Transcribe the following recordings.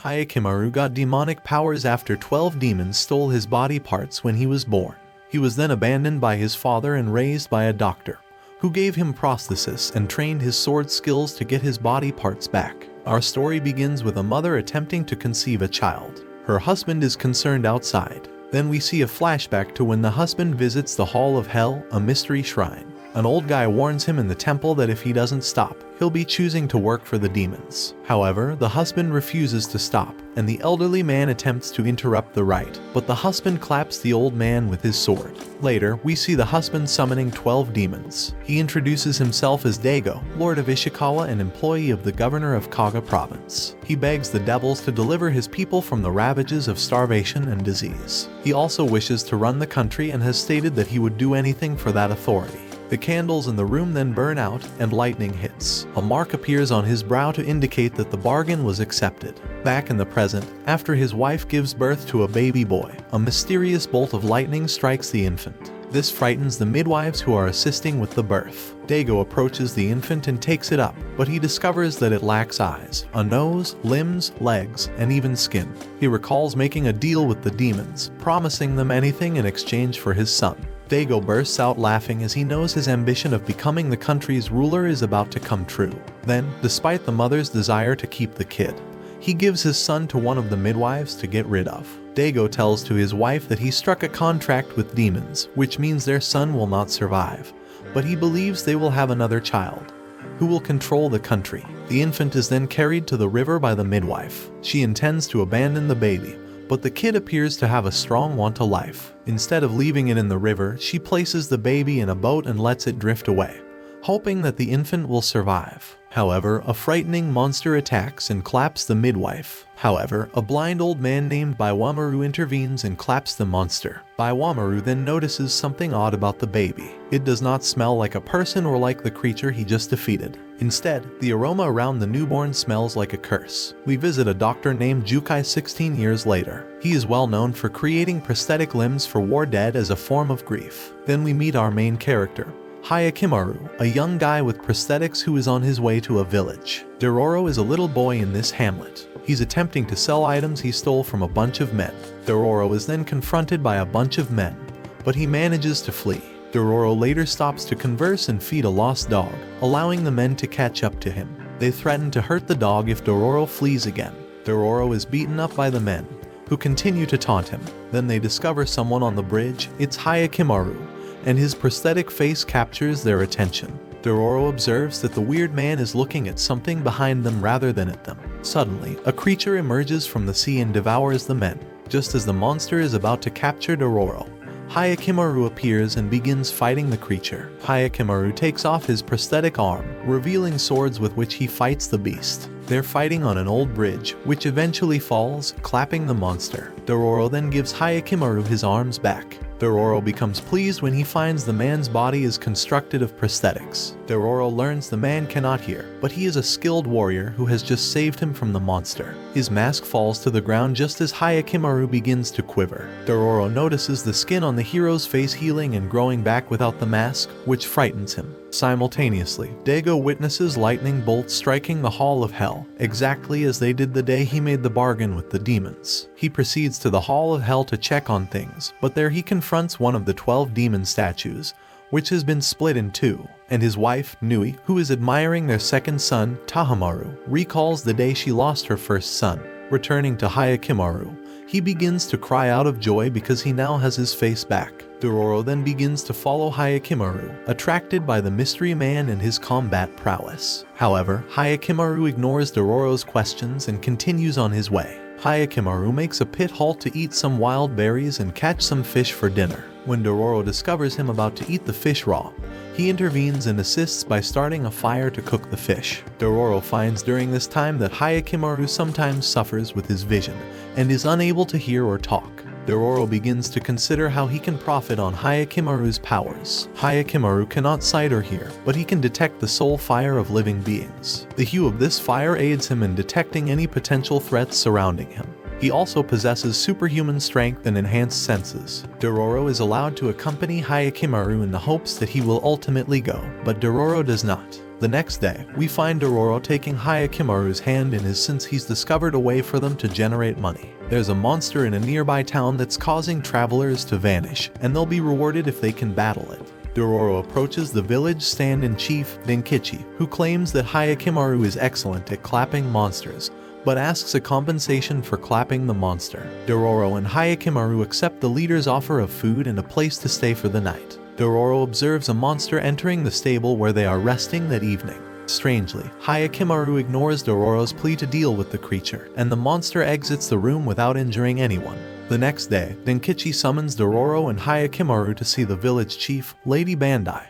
Hayakimaru got demonic powers after 12 demons stole his body parts when he was born. He was then abandoned by his father and raised by a doctor, who gave him prosthesis and trained his sword skills to get his body parts back. Our story begins with a mother attempting to conceive a child. Her husband is concerned outside. Then we see a flashback to when the husband visits the Hall of Hell, a mystery shrine. An old guy warns him in the temple that if he doesn't stop, he'll be choosing to work for the demons. However, the husband refuses to stop, and the elderly man attempts to interrupt the rite, but the husband claps the old man with his sword. Later, we see the husband summoning 12 demons. He introduces himself as Daigo, Lord of Ishikawa and employee of the governor of Kaga province. He begs the devils to deliver his people from the ravages of starvation and disease. He also wishes to run the country and has stated that he would do anything for that authority. The candles in the room then burn out, and lightning hits. A mark appears on his brow to indicate that the bargain was accepted. Back in the present, after his wife gives birth to a baby boy, a mysterious bolt of lightning strikes the infant. This frightens the midwives who are assisting with the birth. Daigo approaches the infant and takes it up, but he discovers that it lacks eyes, a nose, limbs, legs, and even skin. He recalls making a deal with the demons, promising them anything in exchange for his son. Daigo bursts out laughing as he knows his ambition of becoming the country's ruler is about to come true. Then, despite the mother's desire to keep the kid, he gives his son to one of the midwives to get rid of. Daigo tells to his wife that he struck a contract with demons, which means their son will not survive, but he believes they will have another child, who will control the country. The infant is then carried to the river by the midwife. She intends to abandon the baby, but the kid appears to have a strong want to life. Instead of leaving it in the river, she places the baby in a boat and lets it drift away, hoping that the infant will survive. However, a frightening monster attacks and claps the midwife. However, a blind old man named Baiwamaru intervenes and claps the monster. Baiwamaru then notices something odd about the baby. It does not smell like a person or like the creature he just defeated. Instead, the aroma around the newborn smells like a curse. We visit a doctor named Jukai 16 years later. He is well known for creating prosthetic limbs for war dead as a form of grief. Then we meet our main character, Hayakimaru, a young guy with prosthetics who is on his way to a village. Dororo is a little boy in this hamlet. He's attempting to sell items he stole from a bunch of men. Dororo is then confronted by a bunch of men, but he manages to flee. Dororo later stops to converse and feed a lost dog, allowing the men to catch up to him. They threaten to hurt the dog if Dororo flees again. Dororo is beaten up by the men, who continue to taunt him. Then they discover someone on the bridge. It's Hayakimaru, and his prosthetic face captures their attention. Dororo observes that the weird man is looking at something behind them rather than at them. Suddenly, a creature emerges from the sea and devours the men. Just as the monster is about to capture Dororo, Hayakimaru appears and begins fighting the creature. Hayakimaru takes off his prosthetic arm, revealing swords with which he fights the beast. They're fighting on an old bridge, which eventually falls, clapping the monster. Dororo then gives Hayakimaru his arms back. Dororo becomes pleased when he finds the man's body is constructed of prosthetics. Dororo learns the man cannot hear, but he is a skilled warrior who has just saved him from the monster. His mask falls to the ground just as Hayakimaru begins to quiver. Dororo notices the skin on the hero's face healing and growing back without the mask, which frightens him. Simultaneously, Daigo witnesses lightning bolts striking the Hall of Hell, exactly as they did the day he made the bargain with the demons. He proceeds to the Hall of Hell to check on things, but there he confronts one of the 12 demon statues, which has been split in two, and his wife, Nui, who is admiring their second son, Tahamaru, recalls the day she lost her first son. Returning to Hayakimaru, he begins to cry out of joy because he now has his face back. Dororo then begins to follow Hayakimaru, attracted by the mystery man and his combat prowess. However, Hayakimaru ignores Dororo's questions and continues on his way. Hayakimaru makes a pit halt to eat some wild berries and catch some fish for dinner. When Dororo discovers him about to eat the fish raw, he intervenes and assists by starting a fire to cook the fish. Dororo finds during this time that Hayakimaru sometimes suffers with his vision and is unable to hear or talk. Dororo begins to consider how he can profit on Hayakimaru's powers. Hayakimaru cannot sight or hear, but he can detect the soul fire of living beings. The hue of this fire aids him in detecting any potential threats surrounding him. He also possesses superhuman strength and enhanced senses. Dororo is allowed to accompany Hayakimaru in the hopes that he will ultimately go, but Dororo does not. The next day, we find Dororo taking Hayakimaru's hand in his since he's discovered a way for them to generate money. There's a monster in a nearby town that's causing travelers to vanish, and they'll be rewarded if they can battle it. Dororo approaches the village stand-in chief, Denkichi, who claims that Hayakimaru is excellent at clapping monsters, but asks a compensation for clapping the monster. Dororo and Hayakimaru accept the leader's offer of food and a place to stay for the night. Dororo observes a monster entering the stable where they are resting that evening. Strangely, Hayakimaru ignores Dororo's plea to deal with the creature, and the monster exits the room without injuring anyone. The next day, Denkichi summons Dororo and Hayakimaru to see the village chief, Lady Bandai,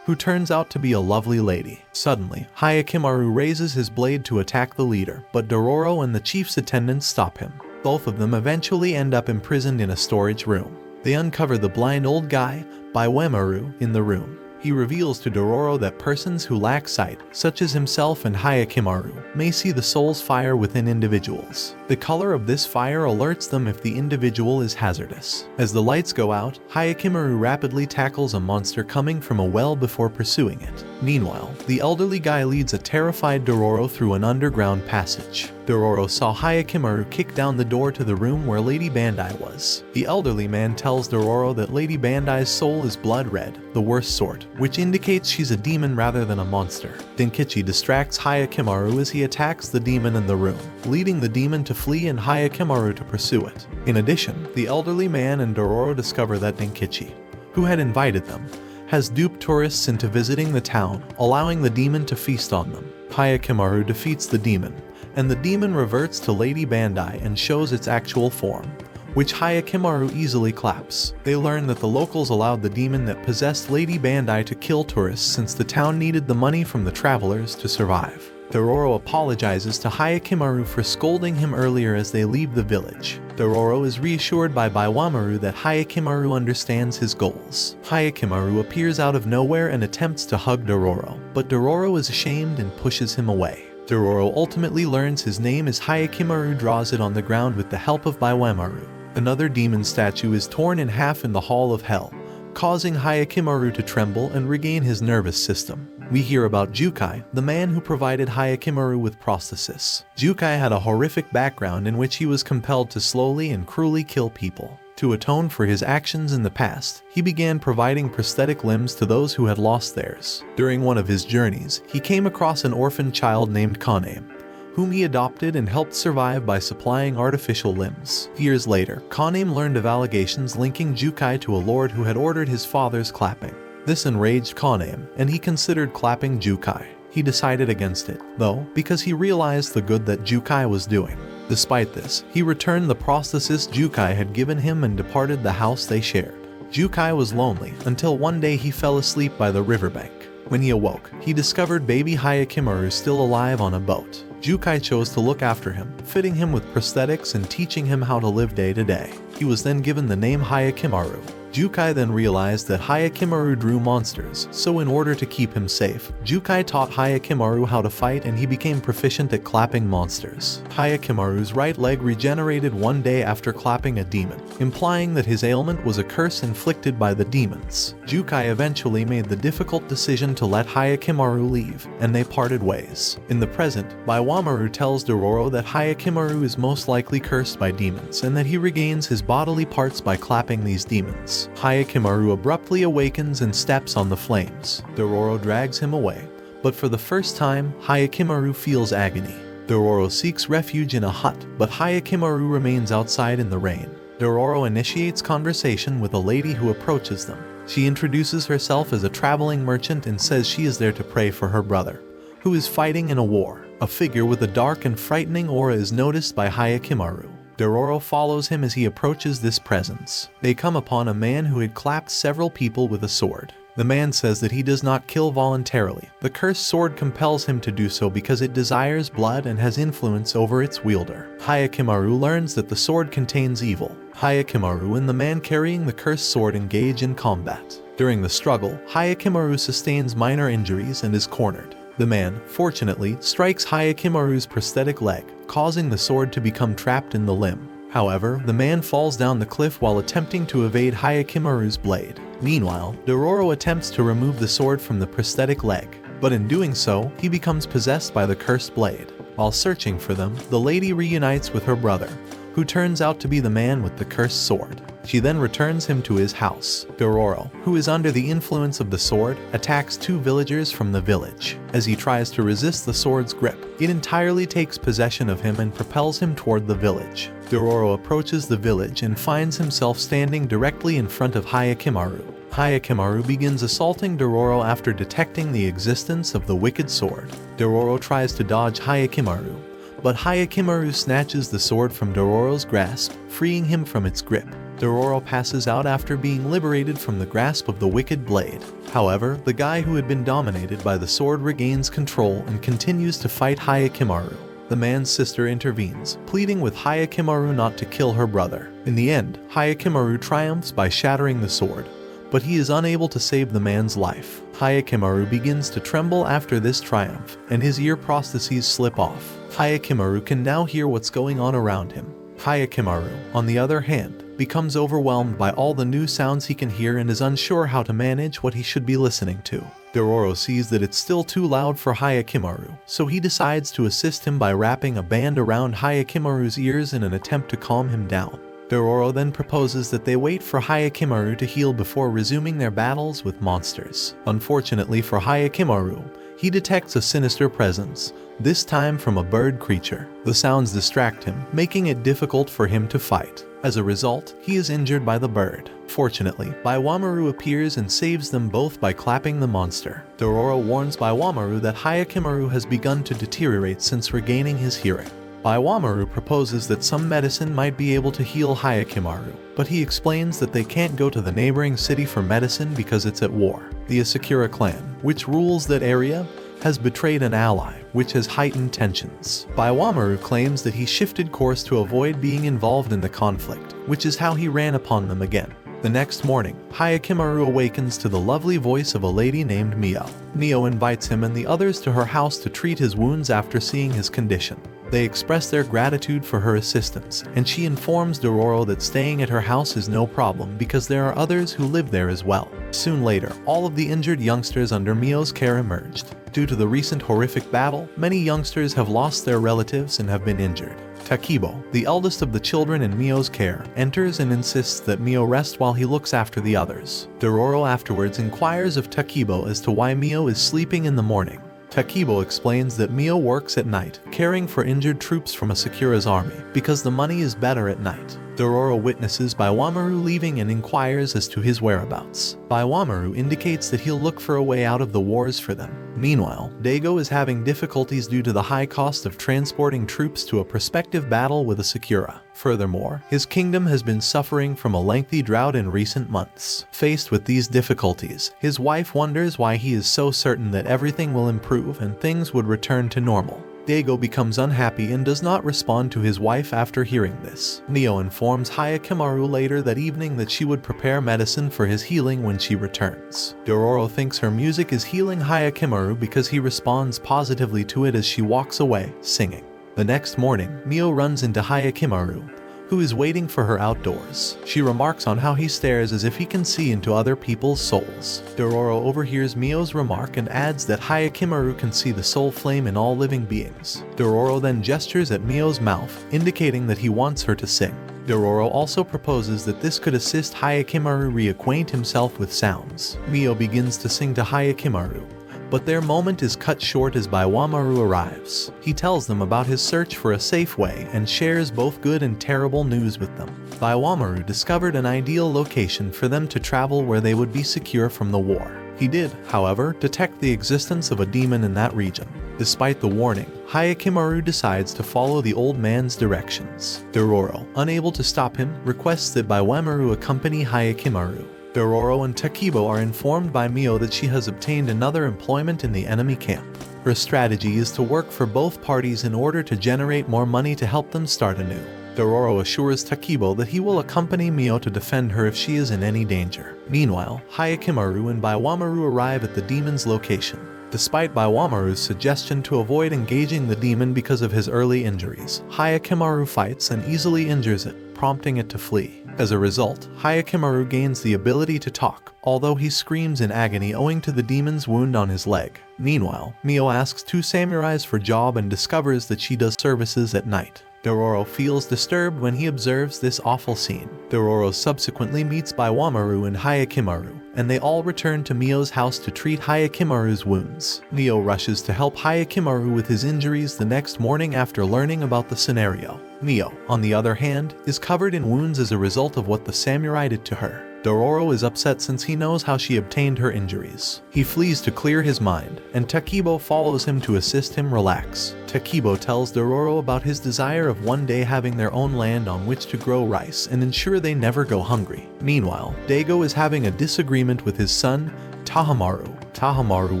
who turns out to be a lovely lady. Suddenly, Hayakimaru raises his blade to attack the leader, but Dororo and the chief's attendants stop him. Both of them eventually end up imprisoned in a storage room. They uncover the blind old guy, Baiwemaru, in the room. He reveals to Dororo that persons who lack sight, such as himself and Hayakimaru, may see the soul's fire within individuals. The color of this fire alerts them if the individual is hazardous. As the lights go out, Hayakimaru rapidly tackles a monster coming from a well before pursuing it. Meanwhile, the elderly guy leads a terrified Dororo through an underground passage. Dororo saw Hayakimaru kick down the door to the room where Lady Bandai was. The elderly man tells Dororo that Lady Bandai's soul is blood red, the worst sort, which indicates she's a demon rather than a monster. Denkichi distracts Hayakimaru as he attacks the demon in the room, leading the demon to flee and Hayakimaru to pursue it. In addition, the elderly man and Dororo discover that Denkichi, who had invited them, has duped tourists into visiting the town, allowing the demon to feast on them. Hayakimaru defeats the demon, and the demon reverts to Lady Bandai and shows its actual form, which Hayakimaru easily claps. They learn that the locals allowed the demon that possessed Lady Bandai to kill tourists since the town needed the money from the travelers to survive. Dororo apologizes to Hayakimaru for scolding him earlier as they leave the village. Dororo is reassured by Baiwemaru that Hayakimaru understands his goals. Hayakimaru appears out of nowhere and attempts to hug Dororo, but Dororo is ashamed and pushes him away. Dororo ultimately learns his name as Hayakimaru draws it on the ground with the help of Baiwemaru. Another demon statue is torn in half in the Hall of Hell, causing Hayakimaru to tremble and regain his nervous system. We hear about Jukai, the man who provided Hayakimaru with prosthesis. Jukai had a horrific background in which he was compelled to slowly and cruelly kill people. To atone for his actions in the past, he began providing prosthetic limbs to those who had lost theirs. During one of his journeys, he came across an orphan child named Kane, whom he adopted and helped survive by supplying artificial limbs. Years later, Kane learned of allegations linking Jukai to a lord who had ordered his father's clapping. This enraged Kane, and he considered clapping Jukai. He decided against it, though, because he realized the good that Jukai was doing. Despite this, he returned the prosthesis Jukai had given him and departed the house they shared. Jukai was lonely until one day he fell asleep by the riverbank. When he awoke, he discovered baby Hayakimaru still alive on a boat. Jukai chose to look after him, fitting him with prosthetics and teaching him how to live day to day. He was then given the name Hayakimaru. Jukai then realized that Hayakimaru drew monsters, so in order to keep him safe, Jukai taught Hayakimaru how to fight and he became proficient at clapping monsters. Hayakimaru's right leg regenerated one day after clapping a demon, implying that his ailment was a curse inflicted by the demons. Jukai eventually made the difficult decision to let Hayakimaru leave, and they parted ways. In the present, Baiwemaru tells Dororo that Hayakimaru is most likely cursed by demons and that he regains his bodily parts by clapping these demons. Hayakimaru abruptly awakens and steps on the flames. Dororo drags him away, but for the first time, Hayakimaru feels agony. Dororo seeks refuge in a hut, but Hayakimaru remains outside in the rain. Dororo initiates conversation with a lady who approaches them. She introduces herself as a traveling merchant and says she is there to pray for her brother, who is fighting in a war. A figure with a dark and frightening aura is noticed by Hayakimaru. Dororo follows him as he approaches this presence. They come upon a man who had clapped several people with a sword. The man says that he does not kill voluntarily. The cursed sword compels him to do so because it desires blood and has influence over its wielder. Hayakimaru learns that the sword contains evil. Hayakimaru and the man carrying the cursed sword engage in combat. During the struggle, Hayakimaru sustains minor injuries and is cornered. The man, fortunately, strikes Hayakimaru's prosthetic leg, causing the sword to become trapped in the limb. However, the man falls down the cliff while attempting to evade Hayakimaru's blade. Meanwhile, Dororo attempts to remove the sword from the prosthetic leg. but in doing so, he becomes possessed by the cursed blade. While searching for them, the lady reunites with her brother, who turns out to be the man with the cursed sword. She then returns him to his house. Dororo, who is under the influence of the sword, attacks 2 villagers from the village. As he tries to resist the sword's grip, it entirely takes possession of him and propels him toward the village. Dororo approaches the village and finds himself standing directly in front of Hayakimaru. Hayakimaru begins assaulting Dororo after detecting the existence of the wicked sword. Dororo tries to dodge Hayakimaru, but Hayakimaru snatches the sword from Dororo's grasp, freeing him from its grip. Dororo passes out after being liberated from the grasp of the wicked blade. However, the guy who had been dominated by the sword regains control and continues to fight Hayakimaru. The man's sister intervenes, pleading with Hayakimaru not to kill her brother. In the end, Hayakimaru triumphs by shattering the sword, but he is unable to save the man's life. Hayakimaru begins to tremble after this triumph, and his ear prostheses slip off. Hayakimaru can now hear what's going on around him. Hayakimaru, on the other hand, becomes overwhelmed by all the new sounds he can hear and is unsure how to manage what he should be listening to. Dororo sees that it's still too loud for Hayakimaru, so he decides to assist him by wrapping a band around Hayakimaru's ears in an attempt to calm him down. Dororo then proposes that they wait for Hayakimaru to heal before resuming their battles with monsters. Unfortunately for Hayakimaru, he detects a sinister presence, this time from a bird creature. The sounds distract him, making it difficult for him to fight. As a result, he is injured by the bird. Fortunately, Baiwamaru appears and saves them both by clapping the monster. Dororo warns Baiwamaru that Hayakimaru has begun to deteriorate since regaining his hearing. Baiwamaru proposes that some medicine might be able to heal Hayakimaru, but he explains that they can't go to the neighboring city for medicine because it's at war. The Asakura clan, which rules that area, has betrayed an ally, which has heightened tensions. Baiwamaru claims that he shifted course to avoid being involved in the conflict, which is how he ran upon them again. The next morning, Hayakimaru awakens to the lovely voice of a lady named Mio. Mio invites him and the others to her house to treat his wounds after seeing his condition. They express their gratitude for her assistance, and she informs Dororo that staying at her house is no problem because there are others who live there as well. Soon later, all of the injured youngsters under Mio's care emerged. Due to the recent horrific battle, many youngsters have lost their relatives and have been injured. Takibo, the eldest of the children in Mio's care, enters and insists that Mio rest while he looks after the others. Dororo afterwards inquires of Takibo as to why Mio is sleeping in the morning. Takibo explains that Mio works at night, caring for injured troops from Asakura's army, because the money is better at night. Dororo witnesses Baiwamaru leaving and inquires as to his whereabouts. Baiwamaru indicates that he'll look for a way out of the wars for them. Meanwhile, Daigo is having difficulties due to the high cost of transporting troops to a prospective battle with Asakura. Furthermore, his kingdom has been suffering from a lengthy drought in recent months. Faced with these difficulties, his wife wonders why he is so certain that everything will improve and things would return to normal. Daigo becomes unhappy and does not respond to his wife after hearing this. Mio informs Hayakimaru later that evening that she would prepare medicine for his healing when she returns. Dororo thinks her music is healing Hayakimaru because he responds positively to it as she walks away, singing. The next morning, Mio runs into Hayakimaru, who is waiting for her outdoors. She remarks on how he stares as if he can see into other people's souls. Dororo overhears Mio's remark and adds that Hayakimaru can see the soul flame in all living beings. Dororo then gestures at Mio's mouth, indicating that he wants her to sing. Dororo also proposes that this could assist Hayakimaru reacquaint himself with sounds. Mio begins to sing to Hayakimaru, but their moment is cut short as Baiwamaru arrives. He tells them about his search for a safe way and shares both good and terrible news with them. Baiwamaru discovered an ideal location for them to travel where they would be secure from the war. He did, however, detect the existence of a demon in that region. Despite the warning, Hayakimaru decides to follow the old man's directions. Dororo, unable to stop him, requests that Baiwamaru accompany Hayakimaru. Dororo and Takibo are informed by Mio that she has obtained another employment in the enemy camp. Her strategy is to work for both parties in order to generate more money to help them start anew. Dororo assures Takibo that he will accompany Mio to defend her if she is in any danger. Meanwhile, Hayakimaru and Baiwamaru arrive at the demon's location. Despite Baiwamaru's suggestion to avoid engaging the demon because of his early injuries, Hayakimaru fights and easily injures it, prompting it to flee. As a result, Hayakimaru gains the ability to talk, although he screams in agony owing to the demon's wound on his leg. Meanwhile, Mio asks two samurais for job and discovers that she does services at night. Dororo feels disturbed when he observes this awful scene. Dororo subsequently meets Baiwamaru and Hayakimaru, and they all return to Mio's house to treat Hayakimaru's wounds. Mio rushes to help Hayakimaru with his injuries the next morning after learning about the scenario. Mio, on the other hand, is covered in wounds as a result of what the samurai did to her. Dororo is upset since he knows how she obtained her injuries. He flees to clear his mind, and Takibo follows him to assist him relax. Takibo tells Dororo about his desire of one day having their own land on which to grow rice and ensure they never go hungry. Meanwhile, Daigo is having a disagreement with his son, Tahamaru. Tahamaru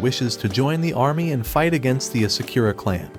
wishes to join the army and fight against the Asakura clan,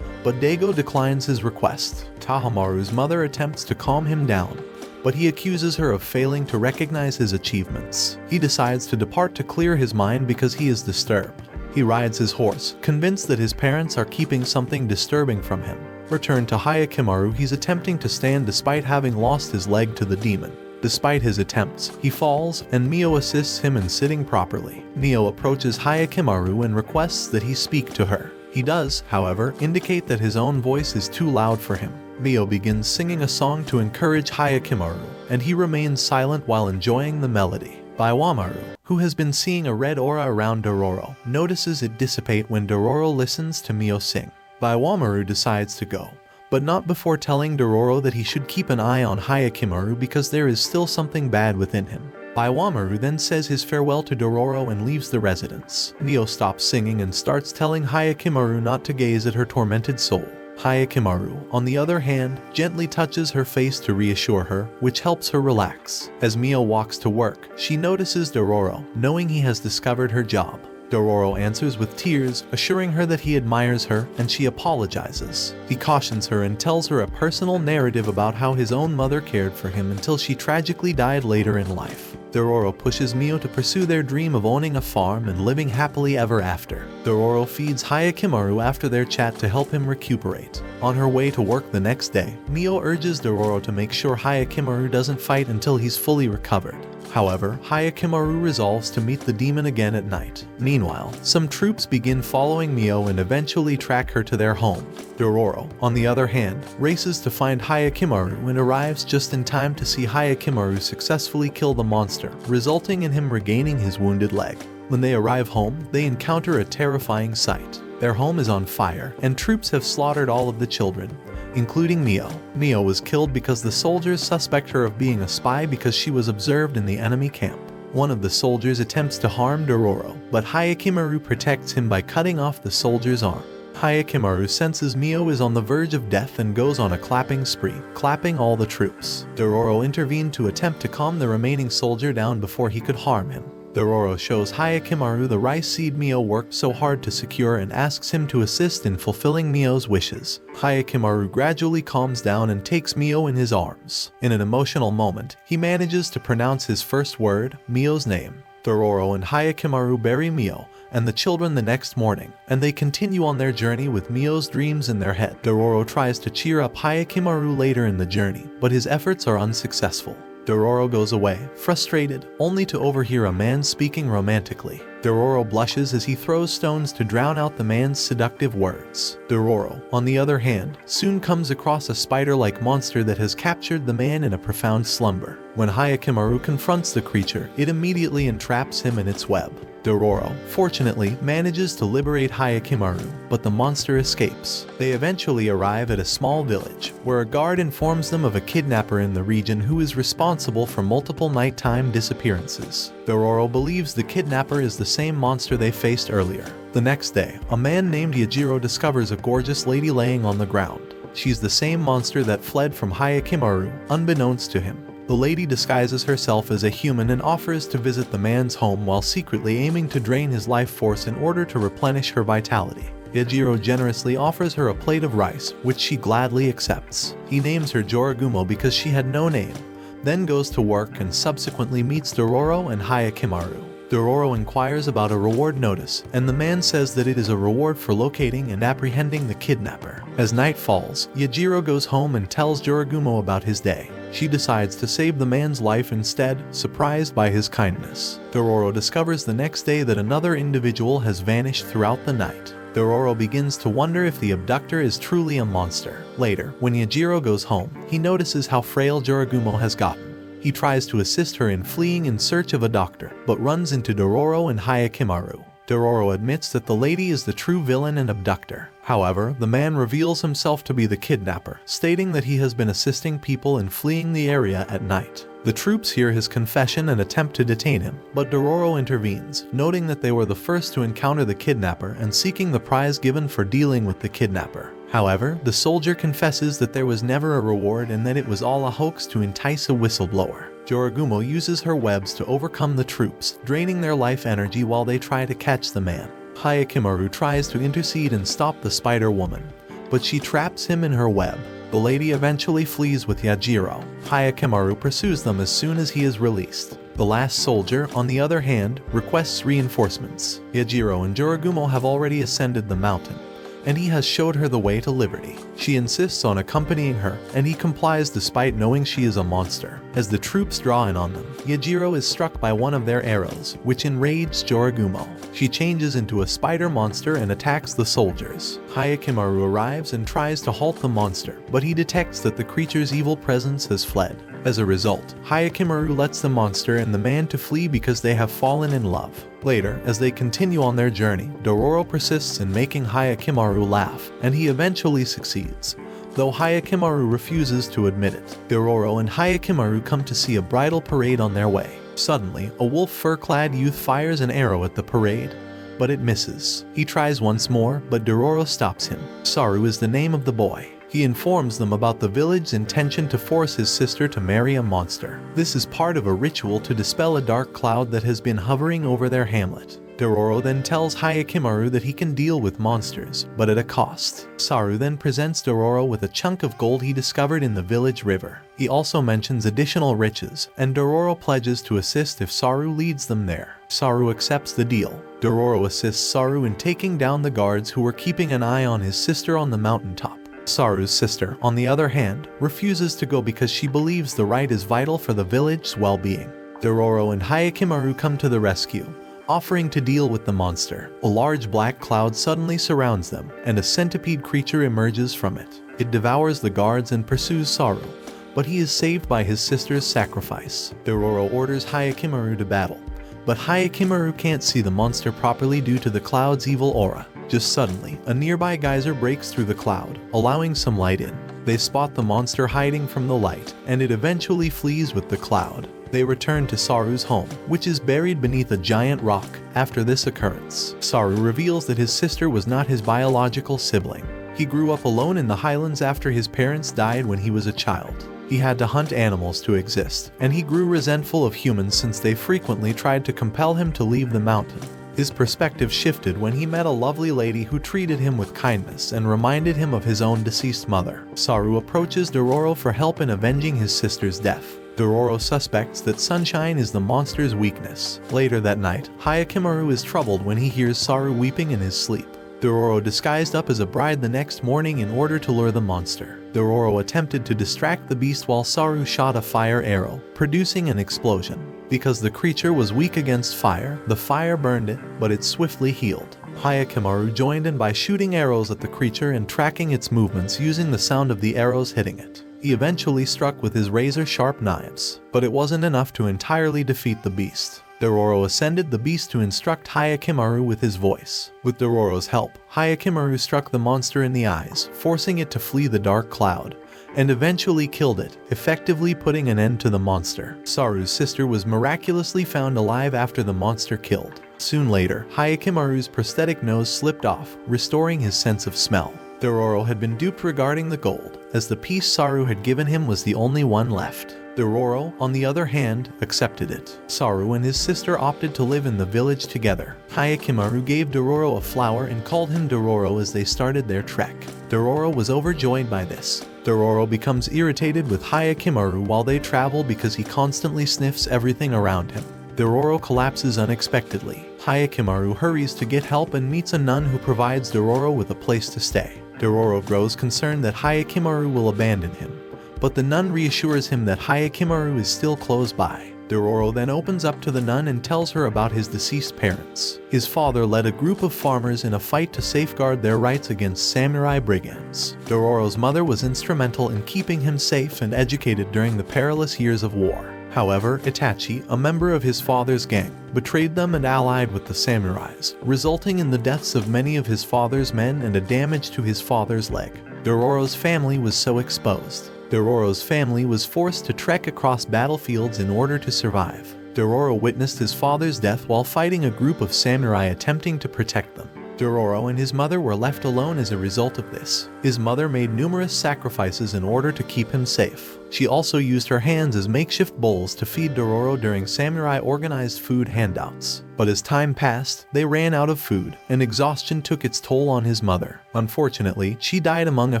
but Daigo declines his request. Tahamaru's mother attempts to calm him down, but he accuses her of failing to recognize his achievements. He decides to depart to clear his mind because he is disturbed. He rides his horse, convinced that his parents are keeping something disturbing from him. Returned to Hayakimaru, he's attempting to stand despite having lost his leg to the demon. Despite his attempts, he falls, and Mio assists him in sitting properly. Mio approaches Hayakimaru and requests that he speak to her. He does, however, indicate that his own voice is too loud for him. Mio begins singing a song to encourage Hayakimaru, and he remains silent while enjoying the melody. Baiwamaru, who has been seeing a red aura around Dororo, notices it dissipate when Dororo listens to Mio sing. Baiwamaru decides to go, but not before telling Dororo that he should keep an eye on Hayakimaru because there is still something bad within him. Baiwamaru then says his farewell to Dororo and leaves the residence. Mio stops singing and starts telling Hayakimaru not to gaze at her tormented soul. Hayakimaru, on the other hand, gently touches her face to reassure her, which helps her relax. As Mio walks to work, she notices Dororo, knowing he has discovered her job. Dororo answers with tears, assuring her that he admires her, and she apologizes. He cautions her and tells her a personal narrative about how his own mother cared for him until she tragically died later in life. Dororo pushes Mio to pursue their dream of owning a farm and living happily ever after. Dororo feeds Hayakimaru after their chat to help him recuperate. On her way to work the next day, Mio urges Dororo to make sure Hayakimaru doesn't fight until he's fully recovered. However, Hayakimaru resolves to meet the demon again at night. Meanwhile, some troops begin following Mio and eventually track her to their home. Dororo, on the other hand, races to find Hayakimaru and arrives just in time to see Hayakimaru successfully kill the monster, resulting in him regaining his wounded leg. When they arrive home, they encounter a terrifying sight. Their home is on fire, and troops have slaughtered all of the children, including Mio. Mio was killed because the soldiers suspect her of being a spy because she was observed in the enemy camp. One of the soldiers attempts to harm Dororo, but Hayakimaru protects him by cutting off the soldier's arm. Hayakimaru senses Mio is on the verge of death and goes on a clapping spree, clapping all the troops. Dororo intervened to attempt to calm the remaining soldier down before he could harm him. Dororo shows Hayakimaru the rice seed Mio worked so hard to secure and asks him to assist in fulfilling Mio's wishes. Hayakimaru gradually calms down and takes Mio in his arms. In an emotional moment, he manages to pronounce his first word, Mio's name. Dororo and Hayakimaru bury Mio and the children the next morning, and they continue on their journey with Mio's dreams in their head. Dororo tries to cheer up Hayakimaru later in the journey, but his efforts are unsuccessful. Dororo goes away, frustrated, only to overhear a man speaking romantically. Dororo blushes as he throws stones to drown out the man's seductive words. Dororo, on the other hand, soon comes across a spider-like monster that has captured the man in a profound slumber. When Hayakimaru confronts the creature, it immediately entraps him in its web. Dororo, fortunately, manages to liberate Hayakimaru, but the monster escapes. They eventually arrive at a small village, where a guard informs them of a kidnapper in the region who is responsible for multiple nighttime disappearances. Dororo believes the kidnapper is the same monster they faced earlier. The next day, a man named Yajiro discovers a gorgeous lady laying on the ground. She's the same monster that fled from Hayakimaru, unbeknownst to him. The lady disguises herself as a human and offers to visit the man's home while secretly aiming to drain his life force in order to replenish her vitality. Yajiro generously offers her a plate of rice, which she gladly accepts. He names her Joragumo because she had no name, then goes to work and subsequently meets Dororo and Hayakimaru. Dororo inquires about a reward notice, and the man says that it is a reward for locating and apprehending the kidnapper. As night falls, Yajiro goes home and tells Jorogumo about his day. She decides to save the man's life instead, surprised by his kindness. Dororo discovers the next day that another individual has vanished throughout the night. Dororo begins to wonder if the abductor is truly a monster. Later, when Yajiro goes home, he notices how frail Jorogumo has gotten. He tries to assist her in fleeing in search of a doctor, but runs into Dororo and Hayakimaru. Dororo admits that the lady is the true villain and abductor. However, the man reveals himself to be the kidnapper, stating that he has been assisting people in fleeing the area at night. The troops hear his confession and attempt to detain him, but Dororo intervenes, noting that they were the first to encounter the kidnapper and seeking the prize given for dealing with the kidnapper. However, the soldier confesses that there was never a reward and that it was all a hoax to entice a whistleblower. Jorogumo uses her webs to overcome the troops, draining their life energy while they try to catch the man. Hayakimaru tries to intercede and stop the spider woman, but she traps him in her web. The lady eventually flees with Yajiro. Hayakimaru pursues them as soon as he is released. The last soldier, on the other hand, requests reinforcements. Yajiro and Jorogumo have already ascended the mountain, and he has showed her the way to liberty. She insists on accompanying her, and he complies despite knowing she is a monster. As the troops draw in on them, Yajiro is struck by one of their arrows, which enrages Jorogumo. She changes into a spider monster and attacks the soldiers. Hayakimaru arrives and tries to halt the monster, but he detects that the creature's evil presence has fled. As a result, Hayakimaru lets the monster and the man to flee because they have fallen in love. Later, as they continue on their journey, Dororo persists in making Hayakimaru laugh, and he eventually succeeds, though Hayakimaru refuses to admit it. Dororo and Hayakimaru come to see a bridal parade on their way. Suddenly, a wolf fur-clad youth fires an arrow at the parade, but it misses. He tries once more, but Dororo stops him. Saru is the name of the boy. He informs them about the village's intention to force his sister to marry a monster. This is part of a ritual to dispel a dark cloud that has been hovering over their hamlet. Dororo then tells Hayakimaru that he can deal with monsters, but at a cost. Saru then presents Dororo with a chunk of gold he discovered in the village river. He also mentions additional riches, and Dororo pledges to assist if Saru leads them there. Saru accepts the deal. Dororo assists Saru in taking down the guards who were keeping an eye on his sister on the mountaintop. Saru's sister, on the other hand, refuses to go because she believes the right is vital for the village's well-being. Dororo and Hayakimaru come to the rescue, offering to deal with the monster. A large black cloud suddenly surrounds them, and a centipede creature emerges from it. It devours the guards and pursues Saru, but he is saved by his sister's sacrifice. Dororo orders Hayakimaru to battle, but Hayakimaru can't see the monster properly due to the cloud's evil aura. Just suddenly, a nearby geyser breaks through the cloud, allowing some light in. They spot the monster hiding from the light, and it eventually flees with the cloud. They return to Saru's home, which is buried beneath a giant rock. After this occurrence, Saru reveals that his sister was not his biological sibling. He grew up alone in the highlands after his parents died when he was a child. He had to hunt animals to exist, and he grew resentful of humans since they frequently tried to compel him to leave the mountain. His perspective shifted when he met a lovely lady who treated him with kindness and reminded him of his own deceased mother. Saru approaches Dororo for help in avenging his sister's death. Dororo suspects that sunshine is the monster's weakness. Later that night, Hayakimaru is troubled when he hears Saru weeping in his sleep. Dororo disguised up as a bride the next morning in order to lure the monster. Dororo attempted to distract the beast while Saru shot a fire arrow, producing an explosion. Because the creature was weak against fire, the fire burned it, but it swiftly healed. Hayakimaru joined in by shooting arrows at the creature and tracking its movements using the sound of the arrows hitting it. He eventually struck with his razor-sharp knives, but it wasn't enough to entirely defeat the beast. Dororo ascended the beast to instruct Hayakimaru with his voice. With Dororo's help, Hayakimaru struck the monster in the eyes, forcing it to flee the dark cloud, and eventually killed it, effectively putting an end to the monster. Saru's sister was miraculously found alive after the monster killed. Soon later, Hayakimaru's prosthetic nose slipped off, restoring his sense of smell. Dororo had been duped regarding the gold, as the piece Saru had given him was the only one left. Dororo, on the other hand, accepted it. Saru and his sister opted to live in the village together. Hayakimaru gave Dororo a flower and called him Dororo as they started their trek. Dororo was overjoyed by this. Dororo becomes irritated with Hayakimaru while they travel because he constantly sniffs everything around him. Dororo collapses unexpectedly. Hayakimaru hurries to get help and meets a nun who provides Dororo with a place to stay. Dororo grows concerned that Hayakimaru will abandon him, but the nun reassures him that Hayakimaru is still close by. Dororo then opens up to the nun and tells her about his deceased parents. His father led a group of farmers in a fight to safeguard their rights against samurai brigands. Dororo's mother was instrumental in keeping him safe and educated during the perilous years of war. However, Itachi, a member of his father's gang, betrayed them and allied with the samurais, resulting in the deaths of many of his father's men and a damage to his father's leg. Dororo's family was so exposed. Dororo's family was forced to trek across battlefields in order to survive. Dororo witnessed his father's death while fighting a group of samurai attempting to protect them. Dororo and his mother were left alone as a result of this. His mother made numerous sacrifices in order to keep him safe. She also used her hands as makeshift bowls to feed Dororo during samurai organized food handouts. But as time passed, they ran out of food, and exhaustion took its toll on his mother. Unfortunately, she died among a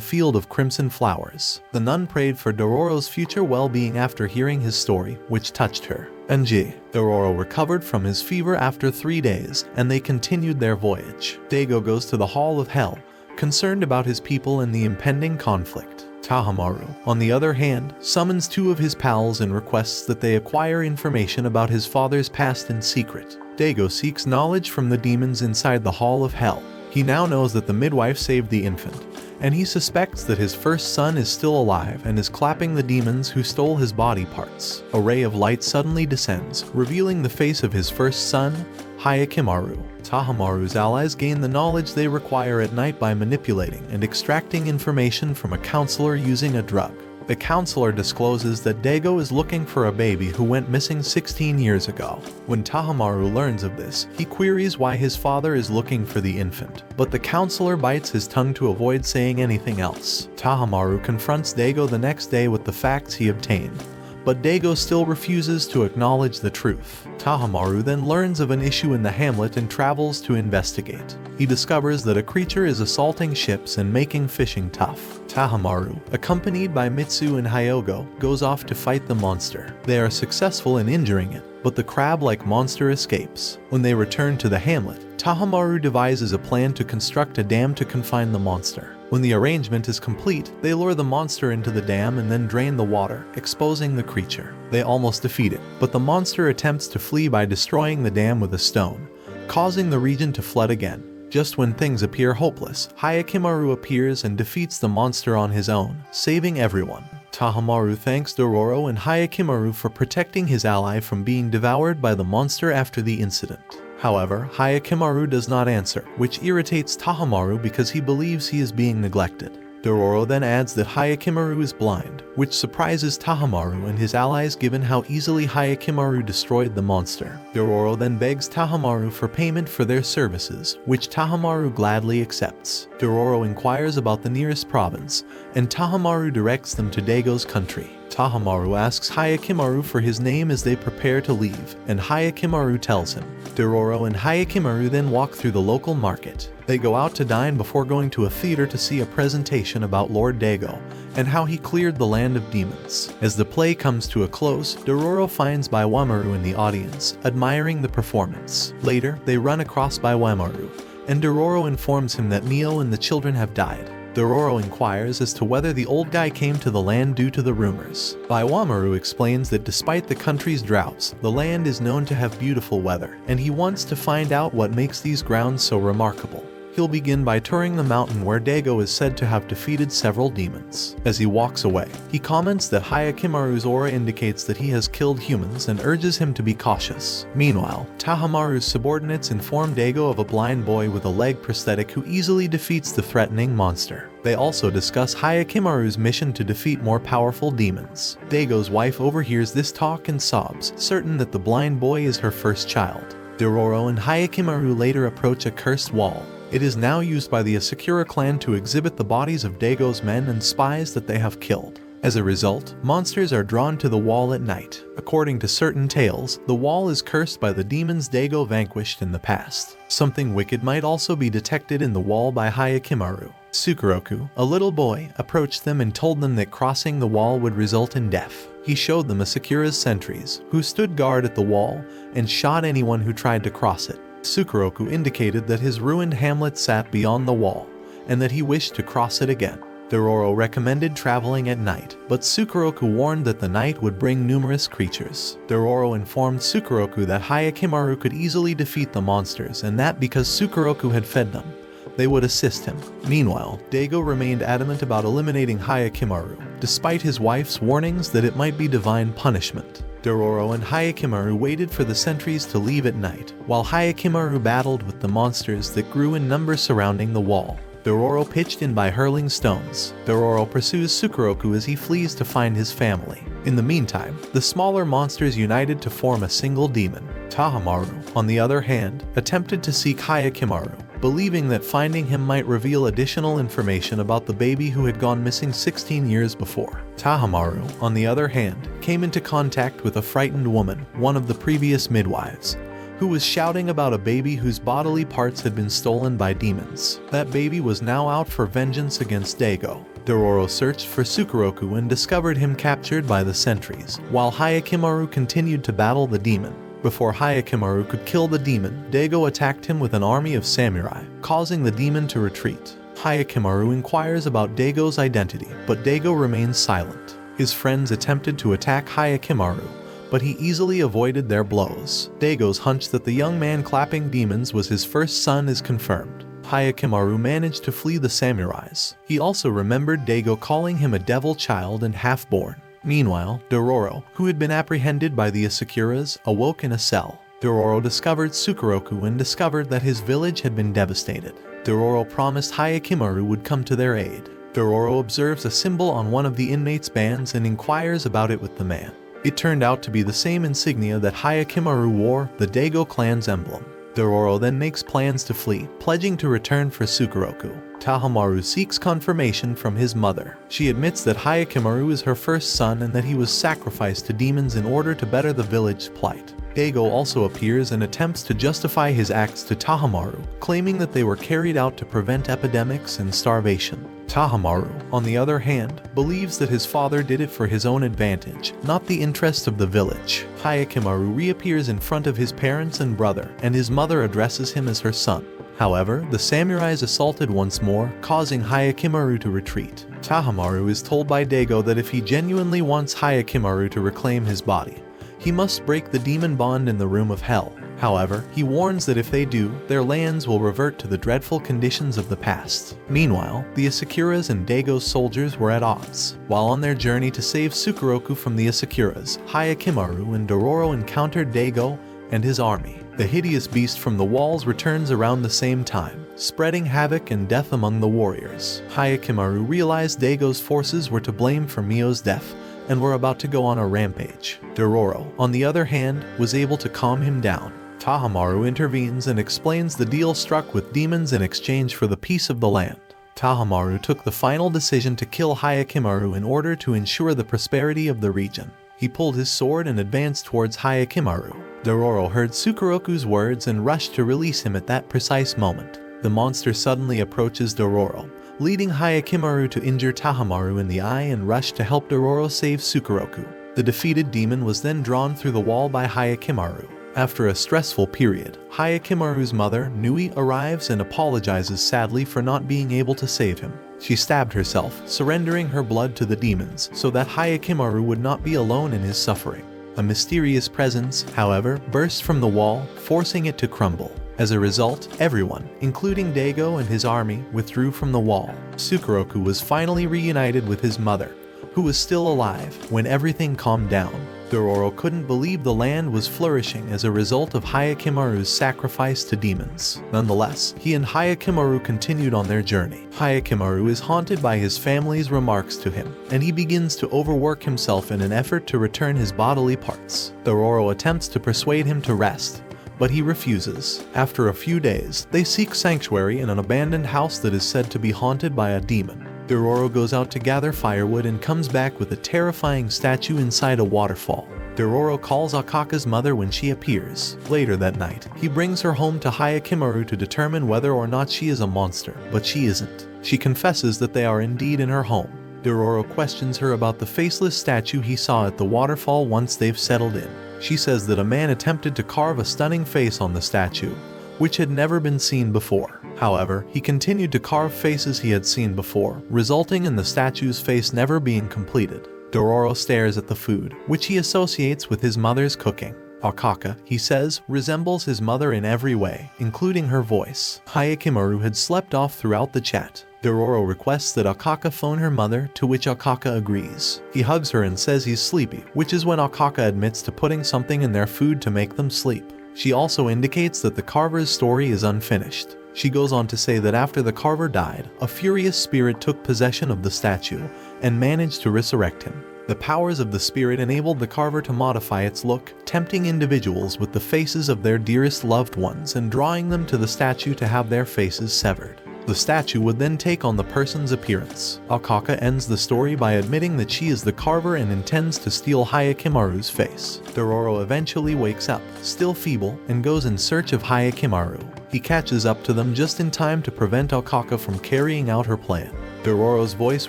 field of crimson flowers. The nun prayed for Dororo's future well-being after hearing his story, which touched her. Dororo recovered from his fever after 3 days, and they continued their voyage. Daigo goes to the Hall of Hell, concerned about his people and the impending conflict. Tahamaru, on the other hand, summons 2 of his pals and requests that they acquire information about his father's past in secret. Daigo seeks knowledge from the demons inside the Hall of Hell. He now knows that the midwife saved the infant, and he suspects that his first son is still alive and is clapping the demons who stole his body parts. A ray of light suddenly descends, revealing the face of his first son, Hayakimaru. Tahamaru's allies gain the knowledge they require at night by manipulating and extracting information from a counselor using a drug. The counselor discloses that Daigo is looking for a baby who went missing 16 years ago. When Tahamaru learns of this, he queries why his father is looking for the infant, but the counselor bites his tongue to avoid saying anything else. Tahamaru confronts Daigo the next day with the facts he obtained, but Daigo still refuses to acknowledge the truth. Tahamaru then learns of an issue in the hamlet and travels to investigate. He discovers that a creature is assaulting ships and making fishing tough. Tahamaru, accompanied by Mitsu and Hyogo, goes off to fight the monster. They are successful in injuring it, but the crab-like monster escapes. When they return to the hamlet, Tahamaru devises a plan to construct a dam to confine the monster. When the arrangement is complete, they lure the monster into the dam and then drain the water, exposing the creature. They almost defeat it, but the monster attempts to flee by destroying the dam with a stone, causing the region to flood again. Just when things appear hopeless, Hayakimaru appears and defeats the monster on his own, saving everyone. Tahamaru thanks Dororo and Hayakimaru for protecting his ally from being devoured by the monster after the incident. However, Hayakimaru does not answer, which irritates Tahamaru because he believes he is being neglected. Dororo then adds that Hayakimaru is blind, which surprises Tahamaru and his allies given how easily Hayakimaru destroyed the monster. Dororo then begs Tahamaru for payment for their services, which Tahamaru gladly accepts. Dororo inquires about the nearest province, and Tahamaru directs them to Daigo's country. Tahamaru asks Hayakimaru for his name as they prepare to leave, and Hayakimaru tells him. Dororo and Hayakimaru then walk through the local market. They go out to dine before going to a theater to see a presentation about Lord Daigo and how he cleared the land of demons. As the play comes to a close, Dororo finds Baiwamaru in the audience, admiring the performance. Later, they run across Baiwamaru, and Dororo informs him that Mio and the children have died. Dororo inquires as to whether the old guy came to the land due to the rumors. Baiwamaru explains that despite the country's droughts, the land is known to have beautiful weather, and he wants to find out what makes these grounds so remarkable. He'll begin by touring the mountain where Daigo is said to have defeated several demons. As he walks away, he comments that Hayakimaru's aura indicates that he has killed humans and urges him to be cautious. Meanwhile, Tahamaru's subordinates inform Daigo of a blind boy with a leg prosthetic who easily defeats the threatening monster. They also discuss Hayakimaru's mission to defeat more powerful demons. Daigo's wife overhears this talk and sobs, certain that the blind boy is her first child. Dororo and Hayakimaru later approach a cursed wall. It is now used by the Asakura clan to exhibit the bodies of Daigo's men and spies that they have killed. As a result, monsters are drawn to the wall at night. According to certain tales, the wall is cursed by the demons Daigo vanquished in the past. Something wicked might also be detected in the wall by Hayakimaru. Sukeroku, a little boy, approached them and told them that crossing the wall would result in death. He showed them Asakura's sentries, who stood guard at the wall and shot anyone who tried to cross it. Sukeroku indicated that his ruined hamlet sat beyond the wall, and that he wished to cross it again. Dororo recommended traveling at night, but Sukeroku warned that the night would bring numerous creatures. Dororo informed Sukeroku that Hayakimaru could easily defeat the monsters, and that because Sukeroku had fed them, they would assist him. Meanwhile, Daigo remained adamant about eliminating Hayakimaru, despite his wife's warnings that it might be divine punishment. Dororo and Hayakimaru waited for the sentries to leave at night, while Hayakimaru battled with the monsters that grew in number surrounding the wall. Dororo pitched in by hurling stones. Dororo pursues Sukeroku as he flees to find his family. In the meantime, the smaller monsters united to form a single demon. Tahamaru, on the other hand, attempted to seek Hayakimaru, believing that finding him might reveal additional information about the baby who had gone missing 16 years before. Tahamaru, on the other hand, came into contact with a frightened woman, one of the previous midwives, who was shouting about a baby whose bodily parts had been stolen by demons. That baby was now out for vengeance against Daigo. Dororo searched for Sukeroku and discovered him captured by the sentries, while Hayakimaru continued to battle the demon. Before Hayakimaru could kill the demon, Daigo attacked him with an army of samurai, causing the demon to retreat. Hayakimaru inquires about Daigo's identity, but Daigo remains silent. His friends attempted to attack Hayakimaru, but he easily avoided their blows. Daigo's hunch that the young man clapping demons was his first son is confirmed. Hayakimaru managed to flee the samurais. He also remembered Daigo calling him a devil child and half-born. Meanwhile, Dororo, who had been apprehended by the Asakuras, awoke in a cell. Dororo discovered Sukeroku and discovered that his village had been devastated. Dororo promised Hayakimaru would come to their aid. Dororo observes a symbol on one of the inmates' bands and inquires about it with the man. It turned out to be the same insignia that Hayakimaru wore, the Daigo clan's emblem. Dororo then makes plans to flee, pledging to return for Sukeroku. Tahamaru seeks confirmation from his mother. She admits that Hayakimaru is her first son and that he was sacrificed to demons in order to better the village's plight. Daigo also appears and attempts to justify his acts to Tahamaru, claiming that they were carried out to prevent epidemics and starvation. Tahamaru, on the other hand, believes that his father did it for his own advantage, not the interest of the village. Hayakimaru reappears in front of his parents and brother, and his mother addresses him as her son. However, the samurais assaulted once more, causing Hayakimaru to retreat. Tahamaru is told by Daigo that if he genuinely wants Hayakimaru to reclaim his body, he must break the demon bond in the room of hell. However, he warns that if they do, their lands will revert to the dreadful conditions of the past. Meanwhile, the Asakuras and Daigo's soldiers were at odds. While on their journey to save Sukeroku from the Asakuras, Hayakimaru and Dororo encountered Daigo and his army. The hideous beast from the walls returns around the same time, spreading havoc and death among the warriors. Hayakimaru realized Daigo's forces were to blame for Mio's death, and were about to go on a rampage. Dororo, on the other hand, was able to calm him down. Tahamaru intervenes and explains the deal struck with demons in exchange for the peace of the land. Tahamaru took the final decision to kill Hayakimaru in order to ensure the prosperity of the region. He pulled his sword and advanced towards Hayakimaru. Dororo heard Sukeroku's words and rushed to release him at that precise moment. The monster suddenly approaches Dororo, leading Hayakimaru to injure Tahamaru in the eye and rush to help Dororo save Sukeroku. The defeated demon was then drawn through the wall by Hayakimaru. After a stressful period, Hayakimaru's mother, Nui, arrives and apologizes sadly for not being able to save him. She stabbed herself, surrendering her blood to the demons so that Hayakimaru would not be alone in his suffering. A mysterious presence, however, burst from the wall, forcing it to crumble. As a result, everyone, including Daigo and his army, withdrew from the wall. Sukeroku was finally reunited with his mother, who was still alive, when everything calmed down. Dororo couldn't believe the land was flourishing as a result of Hayakimaru's sacrifice to demons. Nonetheless, he and Hayakimaru continued on their journey. Hayakimaru is haunted by his family's remarks to him, and he begins to overwork himself in an effort to return his bodily parts. Dororo attempts to persuade him to rest, but he refuses. After a few days, they seek sanctuary in an abandoned house that is said to be haunted by a demon. Dororo goes out to gather firewood and comes back with a terrifying statue inside a waterfall. Dororo calls Akaka's mother when she appears. Later that night, he brings her home to Hayakimaru to determine whether or not she is a monster, but she isn't. She confesses that they are indeed in her home. Dororo questions her about the faceless statue he saw at the waterfall once they've settled in. She says that a man attempted to carve a stunning face on the statue, which had never been seen before. However, he continued to carve faces he had seen before, resulting in the statue's face never being completed. Dororo stares at the food, which he associates with his mother's cooking. Akaka, he says, resembles his mother in every way, including her voice. Hayakimaru had slept off throughout the chat. Dororo requests that Akaka phone her mother, to which Akaka agrees. He hugs her and says he's sleepy, which is when Akaka admits to putting something in their food to make them sleep. She also indicates that the carver's story is unfinished. She goes on to say that after the carver died, a furious spirit took possession of the statue and managed to resurrect him. The powers of the spirit enabled the carver to modify its look, tempting individuals with the faces of their dearest loved ones and drawing them to the statue to have their faces severed. The statue would then take on the person's appearance. Akaka ends the story by admitting that she is the carver and intends to steal Hayakimaru's face. Dororo eventually wakes up, still feeble, and goes in search of Hayakimaru. He catches up to them just in time to prevent Akaka from carrying out her plan. Dororo's voice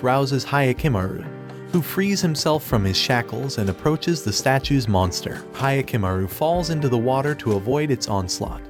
rouses Hayakimaru, who frees himself from his shackles and approaches the statue's monster. Hayakimaru falls into the water to avoid its onslaught,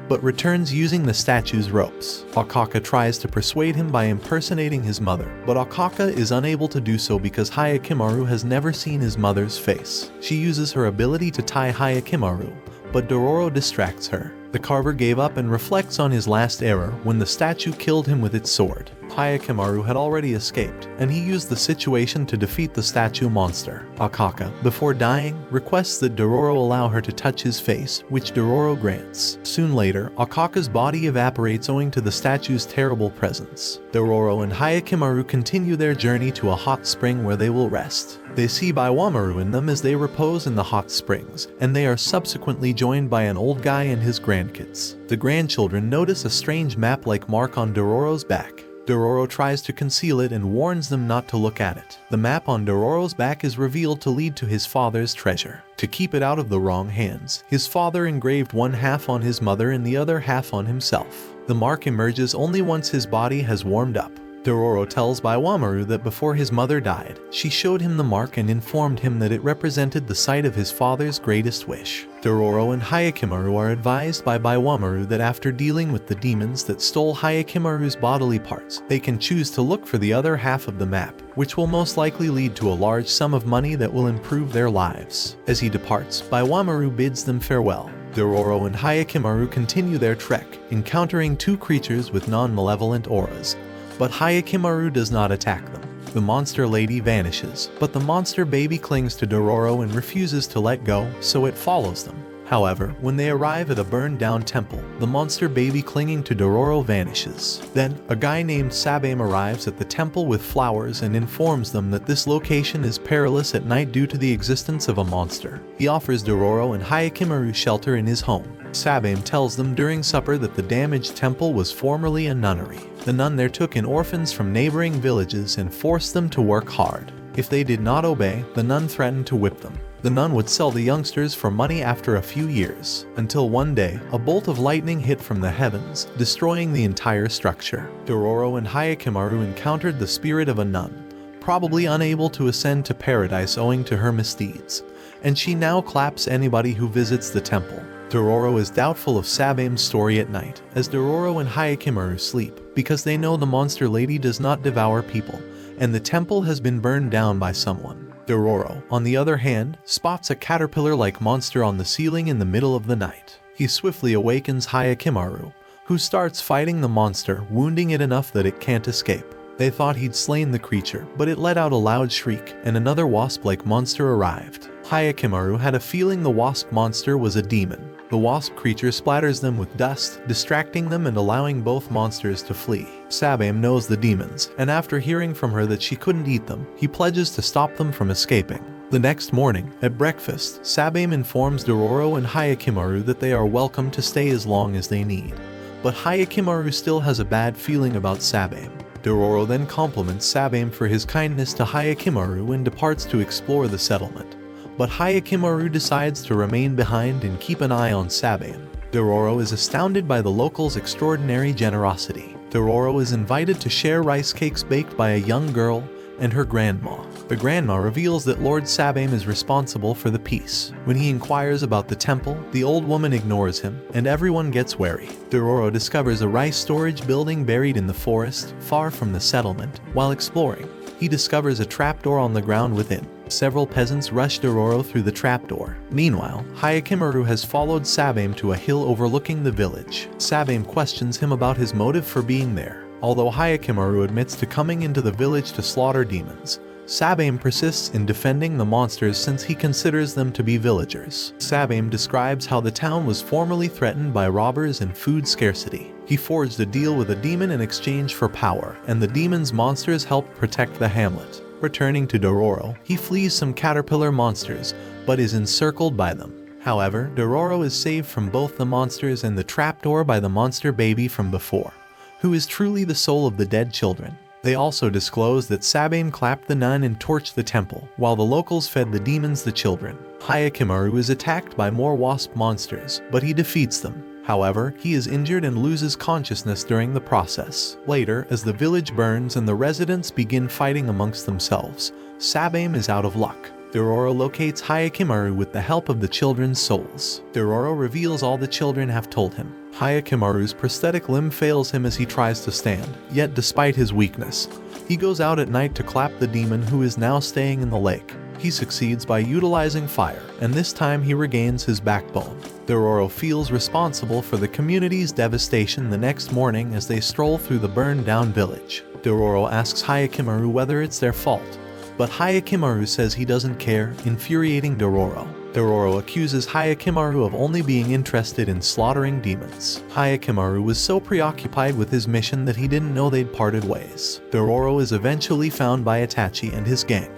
but returns using the statue's ropes. Akaka tries to persuade him by impersonating his mother, but Akaka is unable to do so because Hayakimaru has never seen his mother's face. She uses her ability to tie Hayakimaru, but Dororo distracts her. The carver gave up and reflects on his last error when the statue killed him with its sword. Hayakimaru had already escaped, and he used the situation to defeat the statue monster. Akaka, before dying, requests that Dororo allow her to touch his face, which Dororo grants. Soon later, Akaka's body evaporates owing to the statue's terrible presence. Dororo and Hayakimaru continue their journey to a hot spring where they will rest. They see Baiwamaru in them as they repose in the hot springs, and they are subsequently joined by an old guy and his grandkids. The grandchildren notice a strange map-like mark on Dororo's back. Dororo tries to conceal it and warns them not to look at it. The map on Dororo's back is revealed to lead to his father's treasure. To keep it out of the wrong hands, his father engraved one half on his mother and the other half on himself. The mark emerges only once his body has warmed up. Dororo tells Baiwamaru that before his mother died, she showed him the mark and informed him that it represented the site of his father's greatest wish. Dororo and Hayakimaru are advised by Baiwamaru that after dealing with the demons that stole Hayakimaru's bodily parts, they can choose to look for the other half of the map, which will most likely lead to a large sum of money that will improve their lives. As he departs, Baiwamaru bids them farewell. Dororo and Hayakimaru continue their trek, encountering two creatures with non-malevolent auras, but Hayakimaru does not attack them. The monster lady vanishes, but the monster baby clings to Dororo and refuses to let go, so it follows them. However, when they arrive at a burned-down temple, the monster baby clinging to Dororo vanishes. Then, a guy named Sabame arrives at the temple with flowers and informs them that this location is perilous at night due to the existence of a monster. He offers Dororo and Hayakimaru shelter in his home. Sabame tells them during supper that the damaged temple was formerly a nunnery. The nun there took in orphans from neighboring villages and forced them to work hard. If they did not obey, the nun threatened to whip them. The nun would sell the youngsters for money after a few years, until one day, a bolt of lightning hit from the heavens, destroying the entire structure. Dororo and Hayakimaru encountered the spirit of a nun, probably unable to ascend to paradise owing to her misdeeds, and she now claps anybody who visits the temple. Dororo is doubtful of Sabame's story at night, as Dororo and Hayakimaru sleep, because they know the monster lady does not devour people, and the temple has been burned down by someone. Dororo, on the other hand, spots a caterpillar-like monster on the ceiling in the middle of the night. He swiftly awakens Hayakimaru, who starts fighting the monster, wounding it enough that it can't escape. They thought he'd slain the creature, but it let out a loud shriek, and another wasp-like monster arrived. Hayakimaru had a feeling the wasp monster was a demon. The wasp creature splatters them with dust, distracting them and allowing both monsters to flee. Sabame knows the demons, and after hearing from her that she couldn't eat them, he pledges to stop them from escaping. The next morning, at breakfast, Sabame informs Dororo and Hayakimaru that they are welcome to stay as long as they need. But Hayakimaru still has a bad feeling about Sabame. Dororo then compliments Sabame for his kindness to Hayakimaru and departs to explore the settlement. But Hayakimaru decides to remain behind and keep an eye on Sabame. Dororo is astounded by the locals' extraordinary generosity. Dororo is invited to share rice cakes baked by a young girl and her grandma. The grandma reveals that Lord Sabame is responsible for the peace. When he inquires about the temple, the old woman ignores him, and everyone gets wary. Dororo discovers a rice storage building buried in the forest, far from the settlement. While exploring, he discovers a trapdoor on the ground within. Several peasants rush Dororo through the trapdoor. Meanwhile, Hayakimaru has followed Sabame to a hill overlooking the village. Sabame questions him about his motive for being there. Although Hayakimaru admits to coming into the village to slaughter demons, Sabame persists in defending the monsters since he considers them to be villagers. Sabame describes how the town was formerly threatened by robbers and food scarcity. He forged a deal with a demon in exchange for power, and the demon's monsters helped protect the hamlet. Returning to Dororo, he flees some caterpillar monsters, but is encircled by them. However, Dororo is saved from both the monsters and the trapdoor by the monster baby from before, who is truly the soul of the dead children. They also disclose that Sabame clapped the nun and torched the temple, while the locals fed the demons the children. Hayakimaru is attacked by more wasp monsters, but he defeats them. However, he is injured and loses consciousness during the process. Later, as the village burns and the residents begin fighting amongst themselves, Sabame is out of luck. Dororo locates Hayakimaru with the help of the children's souls. Dororo reveals all the children have told him. Hayakimaru's prosthetic limb fails him as he tries to stand, yet despite his weakness, he goes out at night to clap the demon who is now staying in the lake. He succeeds by utilizing fire, and this time he regains his backbone. Dororo feels responsible for the community's devastation the next morning as they stroll through the burned-down village. Dororo asks Hayakimaru whether it's their fault, but Hayakimaru says he doesn't care, infuriating Dororo. Dororo accuses Hayakimaru of only being interested in slaughtering demons. Hayakimaru was so preoccupied with his mission that he didn't know they'd parted ways. Dororo is eventually found by Itachi and his gang,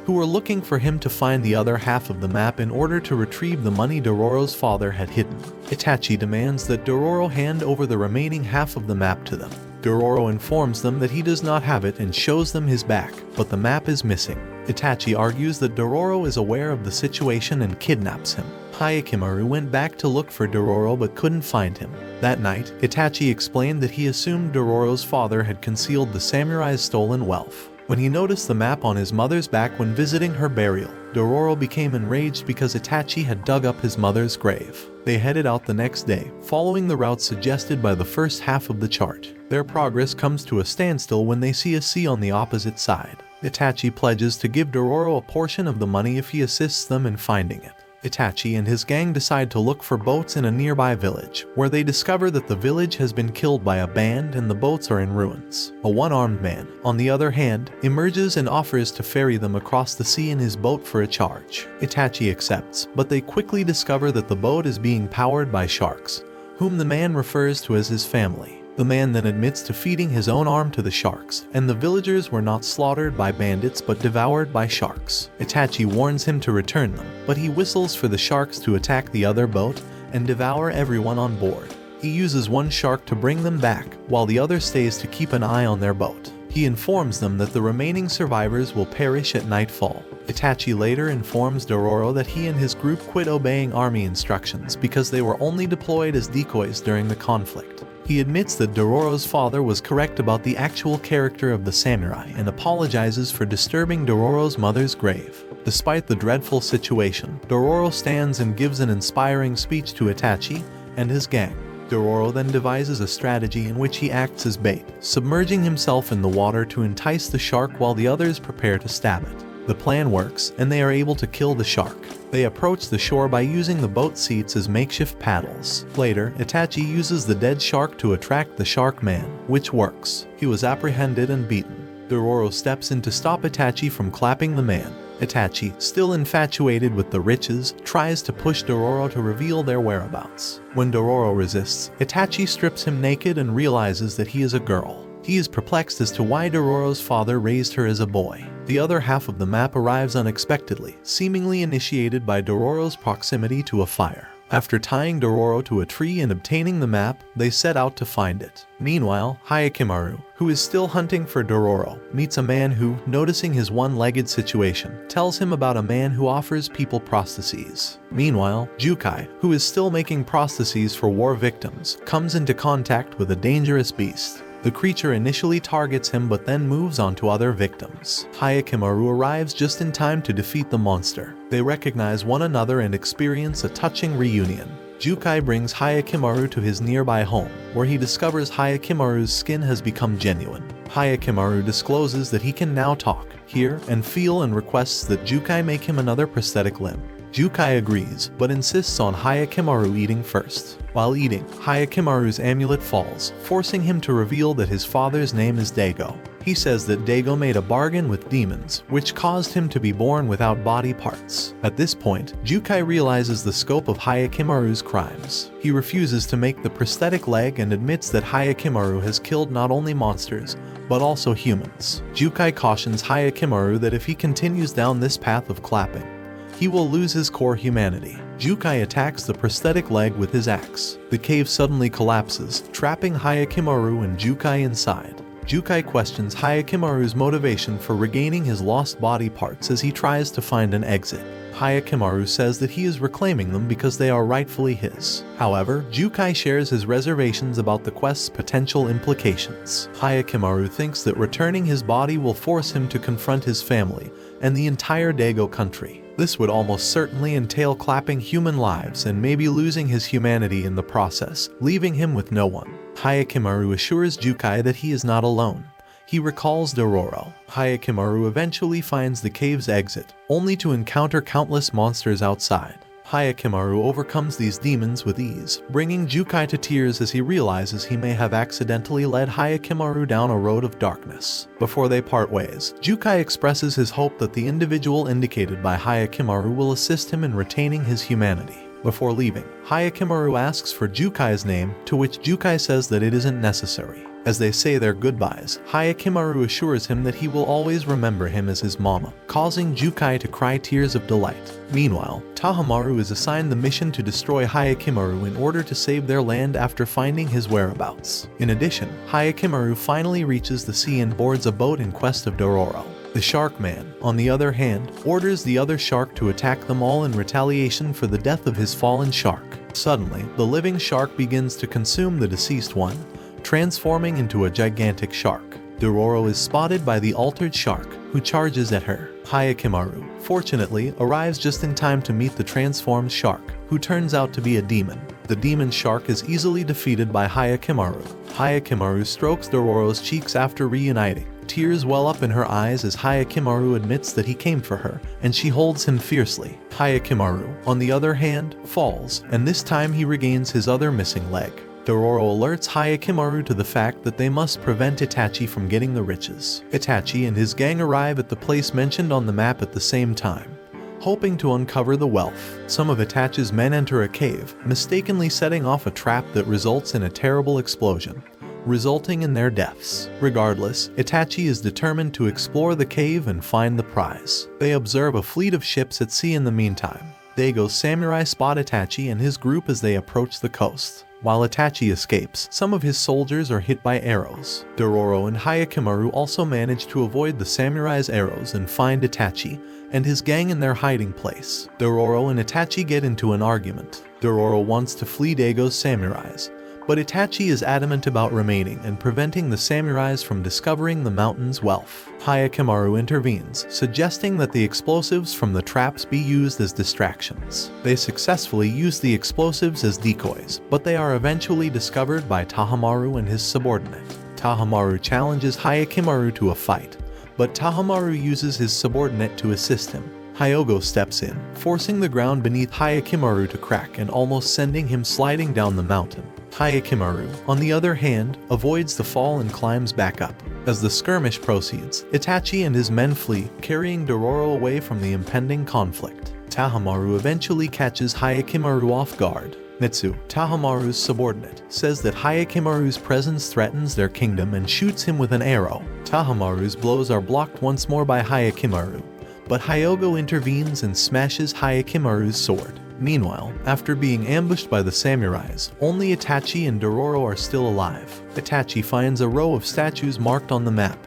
who were looking for him to find the other half of the map in order to retrieve the money Dororo's father had hidden. Itachi demands that Dororo hand over the remaining half of the map to them. Dororo informs them that he does not have it and shows them his back, but the map is missing. Itachi argues that Dororo is aware of the situation and kidnaps him. Hayakimaru went back to look for Dororo but couldn't find him. That night, Itachi explained that he assumed Dororo's father had concealed the samurai's stolen wealth. When he noticed the map on his mother's back when visiting her burial, Dororo became enraged because Itachi had dug up his mother's grave. They headed out the next day, following the route suggested by the first half of the chart. Their progress comes to a standstill when they see a sea on the opposite side. Itachi pledges to give Dororo a portion of the money if he assists them in finding it. Itachi and his gang decide to look for boats in a nearby village, where they discover that the village has been killed by a band and the boats are in ruins. A one-armed man, on the other hand, emerges and offers to ferry them across the sea in his boat for a charge. Itachi accepts, but they quickly discover that the boat is being powered by sharks, whom the man refers to as his family. The man then admits to feeding his own arm to the sharks, and the villagers were not slaughtered by bandits but devoured by sharks. Itachi warns him to return them, but he whistles for the sharks to attack the other boat and devour everyone on board. He uses one shark to bring them back, while the other stays to keep an eye on their boat. He informs them that the remaining survivors will perish at nightfall. Itachi later informs Dororo that he and his group quit obeying army instructions because they were only deployed as decoys during the conflict. He admits that Dororo's father was correct about the actual character of the samurai and apologizes for disturbing Dororo's mother's grave. Despite the dreadful situation, Dororo stands and gives an inspiring speech to Itachi and his gang. Dororo then devises a strategy in which he acts as bait, submerging himself in the water to entice the shark while the others prepare to stab it. The plan works, and they are able to kill the shark. They approach the shore by using the boat seats as makeshift paddles. Later, Itachi uses the dead shark to attract the shark man, which works. He was apprehended and beaten. Dororo steps in to stop Itachi from clapping the man. Itachi, still infatuated with the riches, tries to push Dororo to reveal their whereabouts. When Dororo resists, Itachi strips him naked and realizes that he is a girl. He is perplexed as to why Dororo's father raised her as a boy. The other half of the map arrives unexpectedly, seemingly initiated by Dororo's proximity to a fire. After tying Dororo to a tree and obtaining the map, they set out to find it. Meanwhile, Hyakkimaru, who is still hunting for Dororo, meets a man who, noticing his one-legged situation, tells him about a man who offers people prostheses. Meanwhile, Jukai, who is still making prostheses for war victims, comes into contact with a dangerous beast. The creature initially targets him but then moves on to other victims. Hyakkimaru arrives just in time to defeat the monster. They recognize one another and experience a touching reunion. Jukai brings Hyakkimaru to his nearby home, where he discovers Hyakkimaru's skin has become genuine. Hyakkimaru discloses that he can now talk, hear, and feel and requests that Jukai make him another prosthetic limb. Jukai agrees, but insists on Hyakkimaru eating first. While eating, Hyakkimaru's amulet falls, forcing him to reveal that his father's name is Daigo. He says that Daigo made a bargain with demons, which caused him to be born without body parts. At this point, Jukai realizes the scope of Hyakkimaru's crimes. He refuses to make the prosthetic leg and admits that Hyakkimaru has killed not only monsters, but also humans. Jukai cautions Hyakkimaru that if he continues down this path of clapping, he will lose his core humanity. Jukai attacks the prosthetic leg with his axe. The cave suddenly collapses, trapping Hyakkimaru and Jukai inside. Jukai questions Hyakkimaru's motivation for regaining his lost body parts as he tries to find an exit. Hyakkimaru says that he is reclaiming them because they are rightfully his. However, Jukai shares his reservations about the quest's potential implications. Hyakkimaru thinks that returning his body will force him to confront his family and the entire Daigo country. This would almost certainly entail clapping human lives and maybe losing his humanity in the process, leaving him with no one. Hyakkimaru assures Jukai that he is not alone. He recalls Dororo. Hyakkimaru eventually finds the cave's exit, only to encounter countless monsters outside. Hyakkimaru overcomes these demons with ease, bringing Jukai to tears as he realizes he may have accidentally led Hyakkimaru down a road of darkness. Before they part ways, Jukai expresses his hope that the individual indicated by Hyakkimaru will assist him in retaining his humanity. Before leaving, Hyakkimaru asks for Jukai's name, to which Jukai says that it isn't necessary. As they say their goodbyes, Hyakkimaru assures him that he will always remember him as his mama, causing Jukai to cry tears of delight. Meanwhile, Tahamaru is assigned the mission to destroy Hyakkimaru in order to save their land after finding his whereabouts. In addition, Hyakkimaru finally reaches the sea and boards a boat in quest of Dororo. The Shark Man, on the other hand, orders the other shark to attack them all in retaliation for the death of his fallen shark. Suddenly, the living shark begins to consume the deceased one, transforming into a gigantic shark. Dororo is spotted by the altered shark, who charges at her. Hyakkimaru, fortunately, arrives just in time to meet the transformed shark, who turns out to be a demon. The demon shark is easily defeated by Hyakkimaru. Hyakkimaru strokes Dororo's cheeks after reuniting. Tears well up in her eyes as Hyakkimaru admits that he came for her, and she holds him fiercely. Hyakkimaru, on the other hand, falls, and this time he regains his other missing leg. Dororo alerts Hyakkimaru to the fact that they must prevent Itachi from getting the riches. Itachi and his gang arrive at the place mentioned on the map at the same time, hoping to uncover the wealth. Some of Itachi's men enter a cave, mistakenly setting off a trap that results in a terrible explosion, resulting in their deaths. Regardless, Itachi is determined to explore the cave and find the prize. They observe a fleet of ships at sea in the meantime. Daigo's samurai spot Itachi and his group as they approach the coast. While Itachi escapes, some of his soldiers are hit by arrows. Dororo and Hyakkimaru also manage to avoid the samurai's arrows and find Itachi and his gang in their hiding place. Dororo and Itachi get into an argument. Dororo wants to flee Daigo's samurais, but Itachi is adamant about remaining and preventing the samurais from discovering the mountain's wealth. Hyakkimaru intervenes, suggesting that the explosives from the traps be used as distractions. They successfully use the explosives as decoys, but they are eventually discovered by Tahamaru and his subordinate. Tahamaru challenges Hyakkimaru to a fight, but Tahamaru uses his subordinate to assist him. Hyogo steps in, forcing the ground beneath Hyakkimaru to crack and almost sending him sliding down the mountain. Hyakkimaru, on the other hand, avoids the fall and climbs back up. As the skirmish proceeds, Itachi and his men flee, carrying Dororo away from the impending conflict. Tahamaru eventually catches Hyakkimaru off guard. Mitsu, Tahamaru's subordinate, says that Hyakkimaru's presence threatens their kingdom and shoots him with an arrow. Tahamaru's blows are blocked once more by Hyakkimaru, but Hyogo intervenes and smashes Hyakkimaru's sword. Meanwhile, after being ambushed by the samurais, only Itachi and Dororo are still alive. Itachi finds a row of statues marked on the map,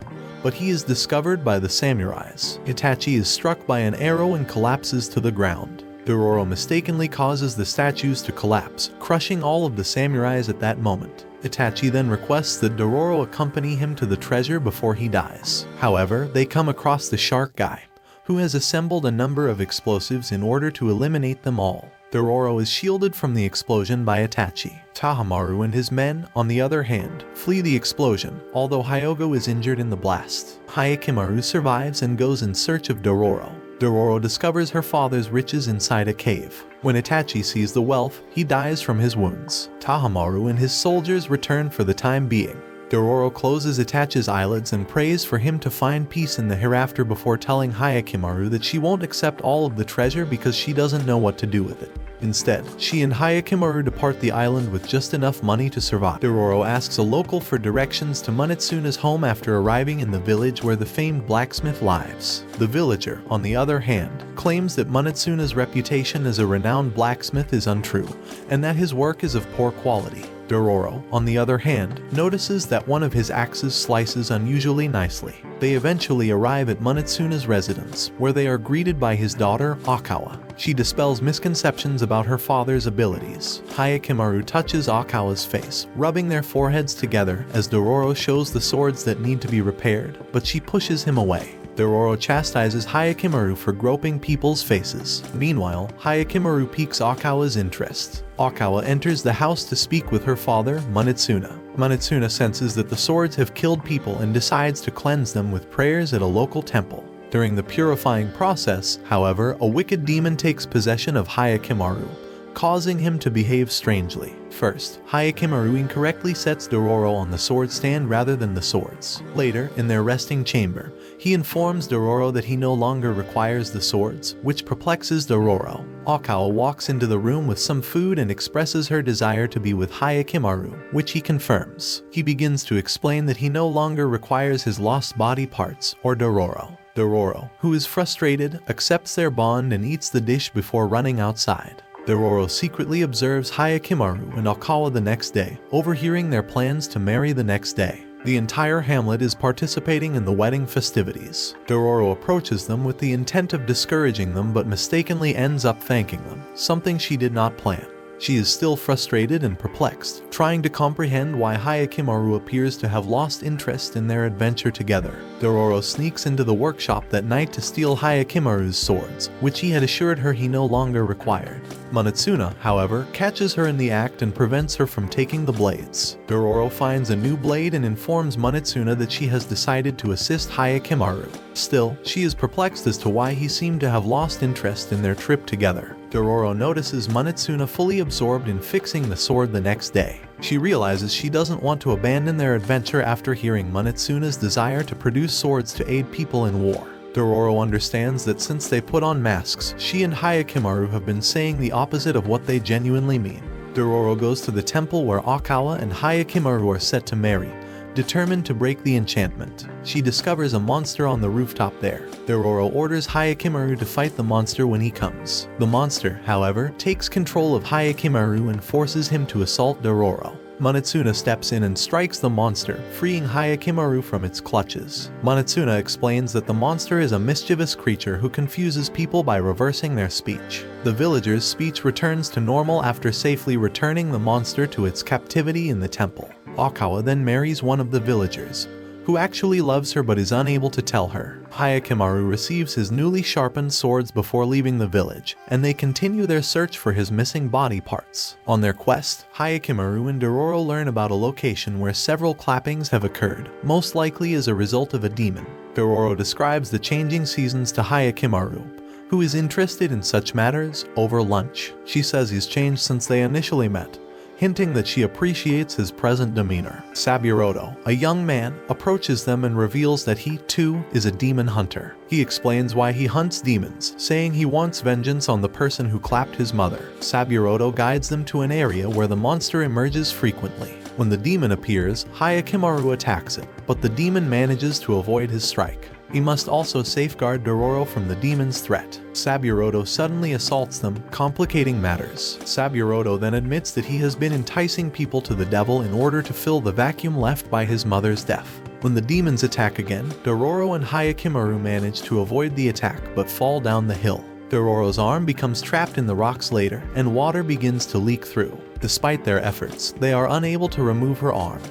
but he is discovered by the samurais. Itachi is struck by an arrow and collapses to the ground. Dororo mistakenly causes the statues to collapse, crushing all of the samurais at that moment. Itachi then requests that Dororo accompany him to the treasure before he dies. However, they come across the shark guy, who has assembled a number of explosives in order to eliminate them all. Dororo is shielded from the explosion by Itachi. Tahamaru and his men, on the other hand, flee the explosion, although Hyogo is injured in the blast. Hyakimaru survives and goes in search of Dororo. Dororo discovers her father's riches inside a cave. When Itachi sees the wealth, he dies from his wounds. Tahamaru and his soldiers return for the time being. Dororo closes Itachi's eyelids and prays for him to find peace in the hereafter before telling Hyakimaru that she won't accept all of the treasure because she doesn't know what to do with it. Instead, she and Hyakimaru depart the island with just enough money to survive. Dororo asks a local for directions to Monetsuna's home after arriving in the village where the famed blacksmith lives. The villager, on the other hand, claims that Monetsuna's reputation as a renowned blacksmith is untrue, and that his work is of poor quality. Dororo, on the other hand, notices that one of his axes slices unusually nicely. They eventually arrive at Monetsuna's residence, where they are greeted by his daughter, Akawa. She dispels misconceptions about her father's abilities. Hyakimaru touches Akawa's face, rubbing their foreheads together as Dororo shows the swords that need to be repaired, but she pushes him away. Dororo chastises Hyakimaru for groping people's faces. Meanwhile, Hyakimaru piques Akawa's interest. Akawa enters the house to speak with her father, Monetsuna. Monetsuna senses that the swords have killed people and decides to cleanse them with prayers at a local temple. During the purifying process, however, a wicked demon takes possession of Hyakimaru, causing him to behave strangely. First, Hyakimaru incorrectly sets Dororo on the sword stand rather than the swords. Later, in their resting chamber, he informs Dororo that he no longer requires the swords, which perplexes Dororo. Akawa walks into the room with some food and expresses her desire to be with Hyakimaru, which he confirms. He begins to explain that he no longer requires his lost body parts, or Dororo. Dororo, who is frustrated, accepts their bond and eats the dish before running outside. Dororo secretly observes Hyakimaru and Akawa the next day, overhearing their plans to marry the next day. The entire hamlet is participating in the wedding festivities. Dororo approaches them with the intent of discouraging them but mistakenly ends up thanking them, something she did not plan. She is still frustrated and perplexed, trying to comprehend why Hyakimaru appears to have lost interest in their adventure together. Dororo sneaks into the workshop that night to steal Hyakimaru's swords, which he had assured her he no longer required. Monetsuna, however, catches her in the act and prevents her from taking the blades. Dororo finds a new blade and informs Monetsuna that she has decided to assist Hyakimaru. Still, she is perplexed as to why he seemed to have lost interest in their trip together. Dororo notices Monetsuna fully absorbed in fixing the sword the next day. She realizes she doesn't want to abandon their adventure after hearing Monetsuna's desire to produce swords to aid people in war. Dororo understands that since they put on masks, she and Hyakimaru have been saying the opposite of what they genuinely mean. Dororo goes to the temple where Akawa and Hyakimaru are set to marry, determined to break the enchantment. She discovers a monster on the rooftop there. Dororo orders Hyakimaru to fight the monster when he comes. The monster, however, takes control of Hyakimaru and forces him to assault Dororo. Monetsuna steps in and strikes the monster, freeing Hyakimaru from its clutches. Monetsuna explains that the monster is a mischievous creature who confuses people by reversing their speech. The villager's speech returns to normal after safely returning the monster to its captivity in the temple. Akawa then marries one of the villagers, who actually loves her but is unable to tell her. Hyakimaru receives his newly sharpened swords before leaving the village, and they continue their search for his missing body parts. On their quest, Hyakimaru and Dororo learn about a location where several clappings have occurred, most likely as a result of a demon. Dororo describes the changing seasons to Hyakimaru, who is interested in such matters, over lunch. She says he's changed since they initially met, hinting that she appreciates his present demeanor. Saburoto, a young man, approaches them and reveals that he, too, is a demon hunter. He explains why he hunts demons, saying he wants vengeance on the person who clapped his mother. Saburoto guides them to an area where the monster emerges frequently. When the demon appears, Hyakimaru attacks it, but the demon manages to avoid his strike. He must also safeguard Dororo from the demon's threat. Saburoto suddenly assaults them, complicating matters. Saburoto then admits that he has been enticing people to the devil in order to fill the vacuum left by his mother's death. When the demons attack again, Dororo and Hyakkimaru manage to avoid the attack but fall down the hill. Dororo's arm becomes trapped in the rocks later, and water begins to leak through. Despite their efforts, they are unable to remove her arm.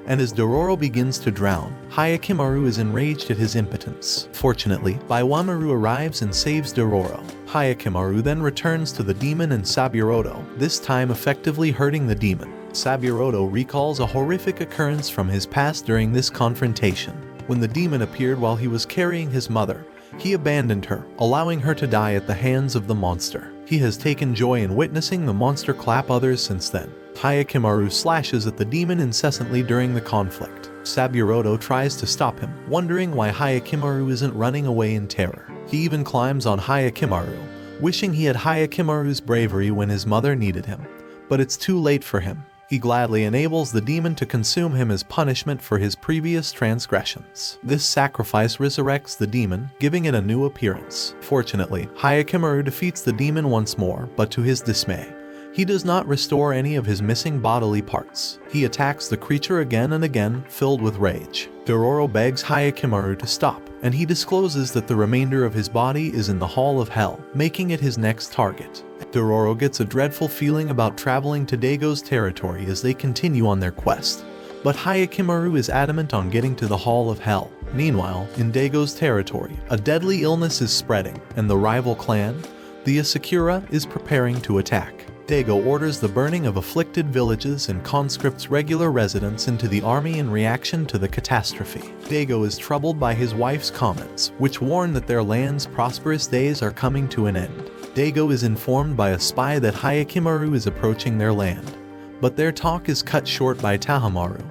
And as Dororo begins to drown, Hyakkimaru is enraged at his impotence. Fortunately, Baiwamaru arrives and saves Dororo. Hyakkimaru then returns to the demon and Saburoto, this time effectively hurting the demon. Saburoto recalls a horrific occurrence from his past during this confrontation. When the demon appeared while he was carrying his mother, he abandoned her, allowing her to die at the hands of the monster. He has taken joy in witnessing the monster clap others since then. Hyakkimaru slashes at the demon incessantly during the conflict. Saburoto tries to stop him, wondering why Hyakkimaru isn't running away in terror. He even climbs on Hyakkimaru, wishing he had Hyakkimaru's bravery when his mother needed him. But it's too late for him. He gladly enables the demon to consume him as punishment for his previous transgressions. This sacrifice resurrects the demon, giving it a new appearance. Fortunately, Hyakkimaru defeats the demon once more, but to his dismay, he does not restore any of his missing bodily parts. He attacks the creature again and again, filled with rage. Dororo begs Hyakkimaru to stop, and he discloses that the remainder of his body is in the Hall of Hell, making it his next target. Dororo gets a dreadful feeling about traveling to Daigo's territory as they continue on their quest, but Hyakkimaru is adamant on getting to the Hall of Hell. Meanwhile, in Daigo's territory, a deadly illness is spreading, and the rival clan, the Asakura, is preparing to attack. Daigo orders the burning of afflicted villages and conscripts regular residents into the army in reaction to the catastrophe. Daigo is troubled by his wife's comments, which warn that their land's prosperous days are coming to an end. Daigo is informed by a spy that Hyakkimaru is approaching their land, but their talk is cut short by Tahamaru,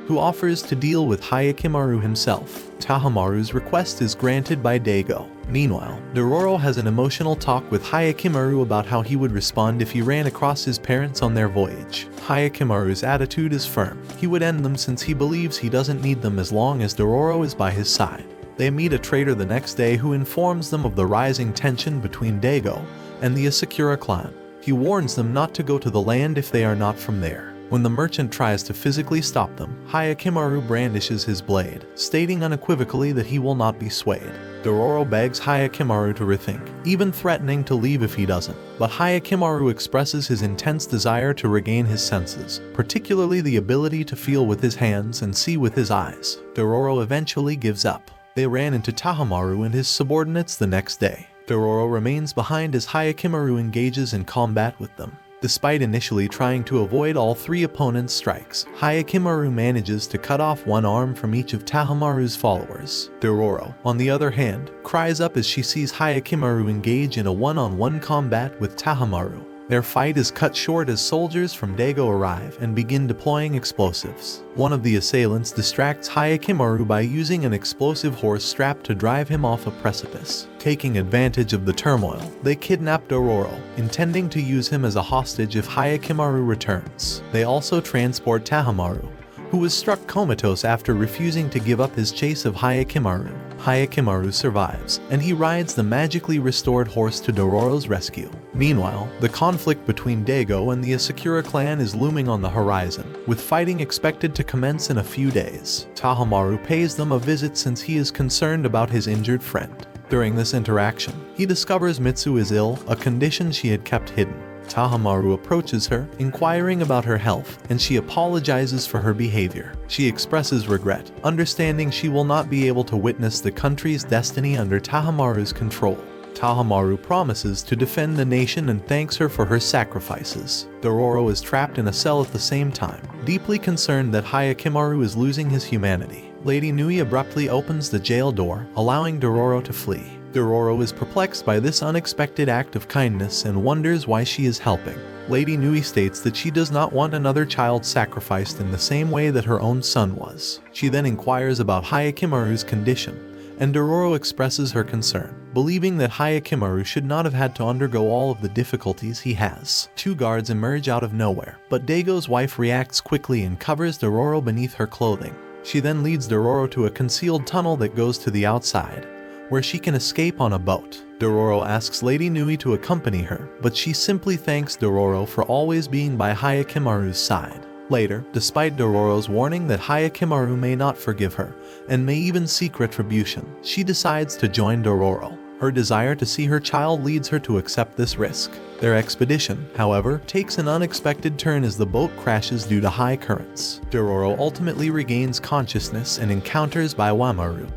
who offers to deal with Hyakkimaru himself. Tahamaru's request is granted by Daigo. Meanwhile, Dororo has an emotional talk with Hyakkimaru about how he would respond if he ran across his parents on their voyage. Hyakkimaru's attitude is firm. He would end them since he believes he doesn't need them as long as Dororo is by his side. They meet a trader the next day who informs them of the rising tension between Daigo and the Asakura clan. He warns them not to go to the land if they are not from there. When the merchant tries to physically stop them, Hyakkimaru brandishes his blade, stating unequivocally that he will not be swayed. Dororo begs Hyakkimaru to rethink, even threatening to leave if he doesn't, but Hyakkimaru expresses his intense desire to regain his senses, particularly the ability to feel with his hands and see with his eyes. Dororo eventually gives up. They ran into Tahamaru and his subordinates the next day. Dororo remains behind as Hyakkimaru engages in combat with them. Despite initially trying to avoid all three opponents' strikes, Hyakkimaru manages to cut off one arm from each of Tahamaru's followers. Dororo, on the other hand, cries up as she sees Hyakkimaru engage in a one-on-one combat with Tahamaru. Their fight is cut short as soldiers from Daigo arrive and begin deploying explosives. One of the assailants distracts Hyakkimaru by using an explosive horse strap to drive him off a precipice. Taking advantage of the turmoil, they kidnap Dororo, intending to use him as a hostage if Hyakkimaru returns. They also transport Tahamaru, who was struck comatose after refusing to give up his chase of Hyakkimaru. Hyakkimaru survives, and he rides the magically restored horse to Dororo's rescue. Meanwhile, the conflict between Daigo and the Asakura clan is looming on the horizon, with fighting expected to commence in a few days. Tahamaru pays them a visit since he is concerned about his injured friend. During this interaction, he discovers Mitsu is ill, a condition she had kept hidden. Tahamaru approaches her, inquiring about her health, and she apologizes for her behavior. She expresses regret, understanding she will not be able to witness the country's destiny under Tahamaru's control. Tahamaru promises to defend the nation and thanks her for her sacrifices. Dororo is trapped in a cell at the same time, deeply concerned that Hyakkimaru is losing his humanity. Lady Nui abruptly opens the jail door, allowing Dororo to flee. Dororo is perplexed by this unexpected act of kindness and wonders why she is helping. Lady Nui states that she does not want another child sacrificed in the same way that her own son was. She then inquires about Hyakkimaru's condition, and Dororo expresses her concern, believing that Hyakkimaru should not have had to undergo all of the difficulties he has. Two guards emerge out of nowhere, but Daigo's wife reacts quickly and covers Dororo beneath her clothing. She then leads Dororo to a concealed tunnel that goes to the outside, where she can escape on a boat. Dororo asks Lady Nui to accompany her, but she simply thanks Dororo for always being by Hayakimaru's side. Later, despite Dororo's warning that Hayakimaru may not forgive her, and may even seek retribution, she decides to join Dororo. Her desire to see her child leads her to accept this risk. Their expedition, however, takes an unexpected turn as the boat crashes due to high currents. Dororo ultimately regains consciousness and encounters Baiwamaru,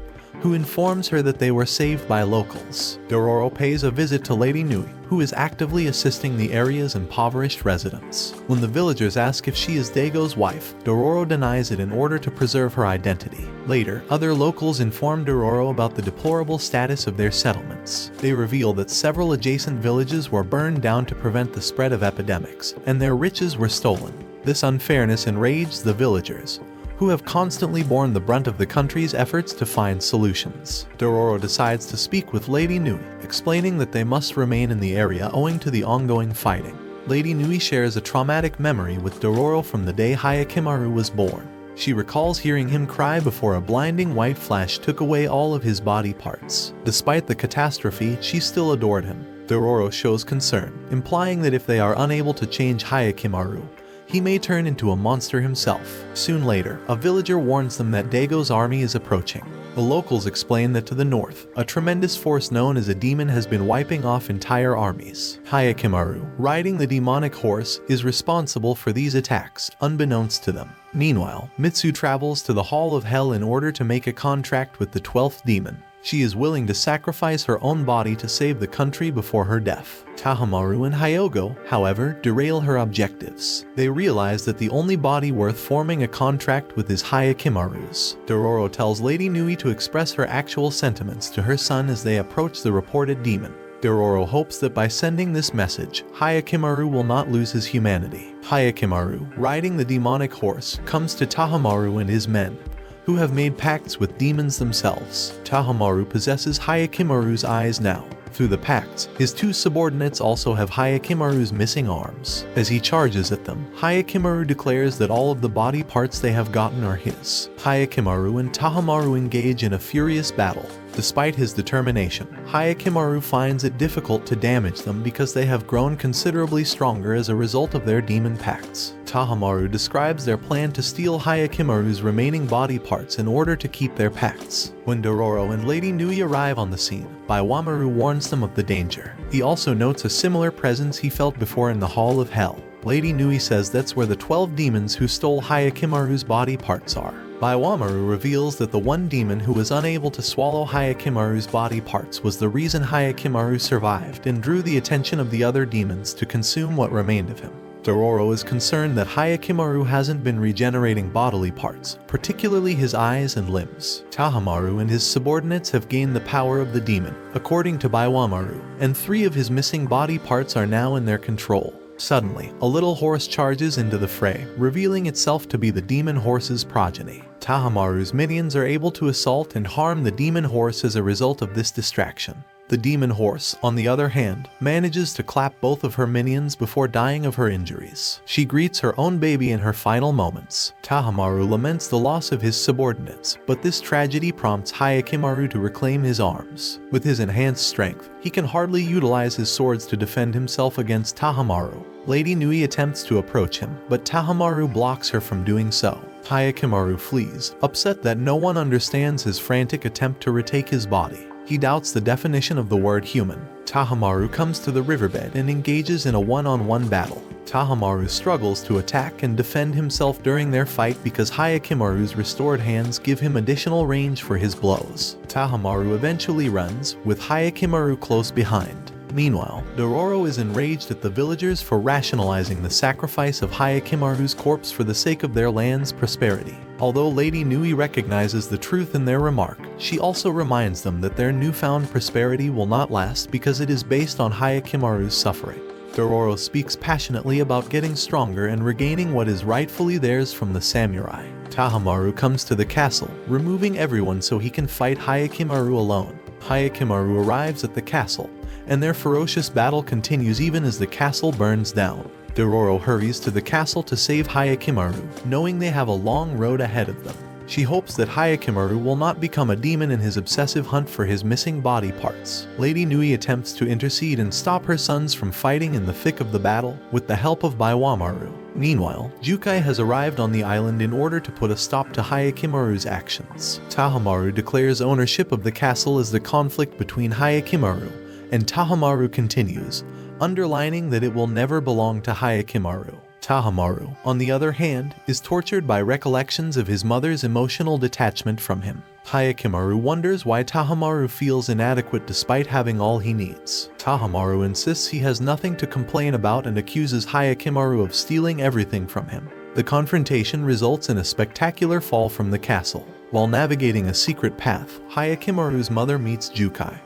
who informs her that they were saved by locals. Dororo pays a visit to Lady Nui, who is actively assisting the area's impoverished residents. When the villagers ask if she is Dago's wife, Dororo denies it in order to preserve her identity. Later, other locals inform Dororo about the deplorable status of their settlements. They reveal that several adjacent villages were burned down to prevent the spread of epidemics, and their riches were stolen. This unfairness enraged the villagers, who have constantly borne the brunt of the country's efforts to find solutions. Dororo decides to speak with Lady Nui, explaining that they must remain in the area owing to the ongoing fighting. Lady Nui shares a traumatic memory with Dororo from the day Hayakimaru was born. She recalls hearing him cry before a blinding white flash took away all of his body parts. Despite the catastrophe, she still adored him. Dororo shows concern, implying that if they are unable to change Hayakimaru, he may turn into a monster himself. Soon later, a villager warns them that Dago's army is approaching. The locals explain that to the north, a tremendous force known as a demon has been wiping off entire armies. Hayakimaru, riding the demonic horse, is responsible for these attacks, unbeknownst to them. Meanwhile, Mitsu travels to the Hall of Hell in order to make a contract with the 12th demon. She is willing to sacrifice her own body to save the country before her death. Tahamaru and Hyogo, however, derail her objectives. They realize that the only body worth forming a contract with is Hayakimaru's. Dororo tells Lady Nui to express her actual sentiments to her son as they approach the reported demon. Dororo hopes that by sending this message, Hayakimaru will not lose his humanity. Hayakimaru, riding the demonic horse, comes to Tahamaru and his men, who have made pacts with demons themselves. Tahamaru possesses Hayakimaru's eyes now. Through the pacts, his two subordinates also have Hayakimaru's missing arms. As he charges at them, Hayakimaru declares that all of the body parts they have gotten are his. Hayakimaru and Tahamaru engage in a furious battle. Despite his determination, Hayakimaru finds it difficult to damage them because they have grown considerably stronger as a result of their demon pacts. Tahamaru describes their plan to steal Hayakimaru's remaining body parts in order to keep their pacts. When Dororo and Lady Nui arrive on the scene, Baiwamaru warns them of the danger. He also notes a similar presence he felt before in the Hall of Hell. Lady Nui says that's where the 12 demons who stole Hayakimaru's body parts are. Baiwamaru reveals that the one demon who was unable to swallow Hayakimaru's body parts was the reason Hayakimaru survived and drew the attention of the other demons to consume what remained of him. Dororo is concerned that Hayakimaru hasn't been regenerating bodily parts, particularly his eyes and limbs. Tahamaru and his subordinates have gained the power of the demon, according to Baiwamaru, and 3 of his missing body parts are now in their control. Suddenly, a little horse charges into the fray, revealing itself to be the demon horse's progeny. Tahamaru's minions are able to assault and harm the demon horse as a result of this distraction. The demon horse, on the other hand, manages to clap both of her minions before dying of her injuries. She greets her own baby in her final moments. Tahamaru laments the loss of his subordinates, but this tragedy prompts Hayakimaru to reclaim his arms. With his enhanced strength, he can hardly utilize his swords to defend himself against Tahamaru. Lady Nui attempts to approach him, but Tahamaru blocks her from doing so. Hayakimaru flees, upset that no one understands his frantic attempt to retake his body. He doubts the definition of the word human. Tahamaru comes to the riverbed and engages in a one-on-one battle. Tahamaru struggles to attack and defend himself during their fight because Hayakimaru's restored hands give him additional range for his blows. Tahamaru eventually runs, with Hayakimaru close behind. Meanwhile, Dororo is enraged at the villagers for rationalizing the sacrifice of Hayakimaru's corpse for the sake of their land's prosperity. Although Lady Nui recognizes the truth in their remark, she also reminds them that their newfound prosperity will not last because it is based on Hayakimaru's suffering. Dororo speaks passionately about getting stronger and regaining what is rightfully theirs from the samurai. Tahamaru comes to the castle, removing everyone so he can fight Hayakimaru alone. Hayakimaru arrives at the castle, and their ferocious battle continues even as the castle burns down. Dororo hurries to the castle to save Hayakimaru, knowing they have a long road ahead of them. She hopes that Hayakimaru will not become a demon in his obsessive hunt for his missing body parts. Lady Nui attempts to intercede and stop her sons from fighting in the thick of the battle with the help of Baiwamaru. Meanwhile, Jukai has arrived on the island in order to put a stop to Hayakimaru's actions. Tahamaru declares ownership of the castle as the conflict between Hayakimaru, and Tahamaru continues, underlining that it will never belong to Hayakimaru. Tahamaru, on the other hand, is tortured by recollections of his mother's emotional detachment from him. Hayakimaru wonders why Tahamaru feels inadequate despite having all he needs. Tahamaru insists he has nothing to complain about and accuses Hayakimaru of stealing everything from him. The confrontation results in a spectacular fall from the castle. While navigating a secret path, Hayakimaru's mother meets Jukai,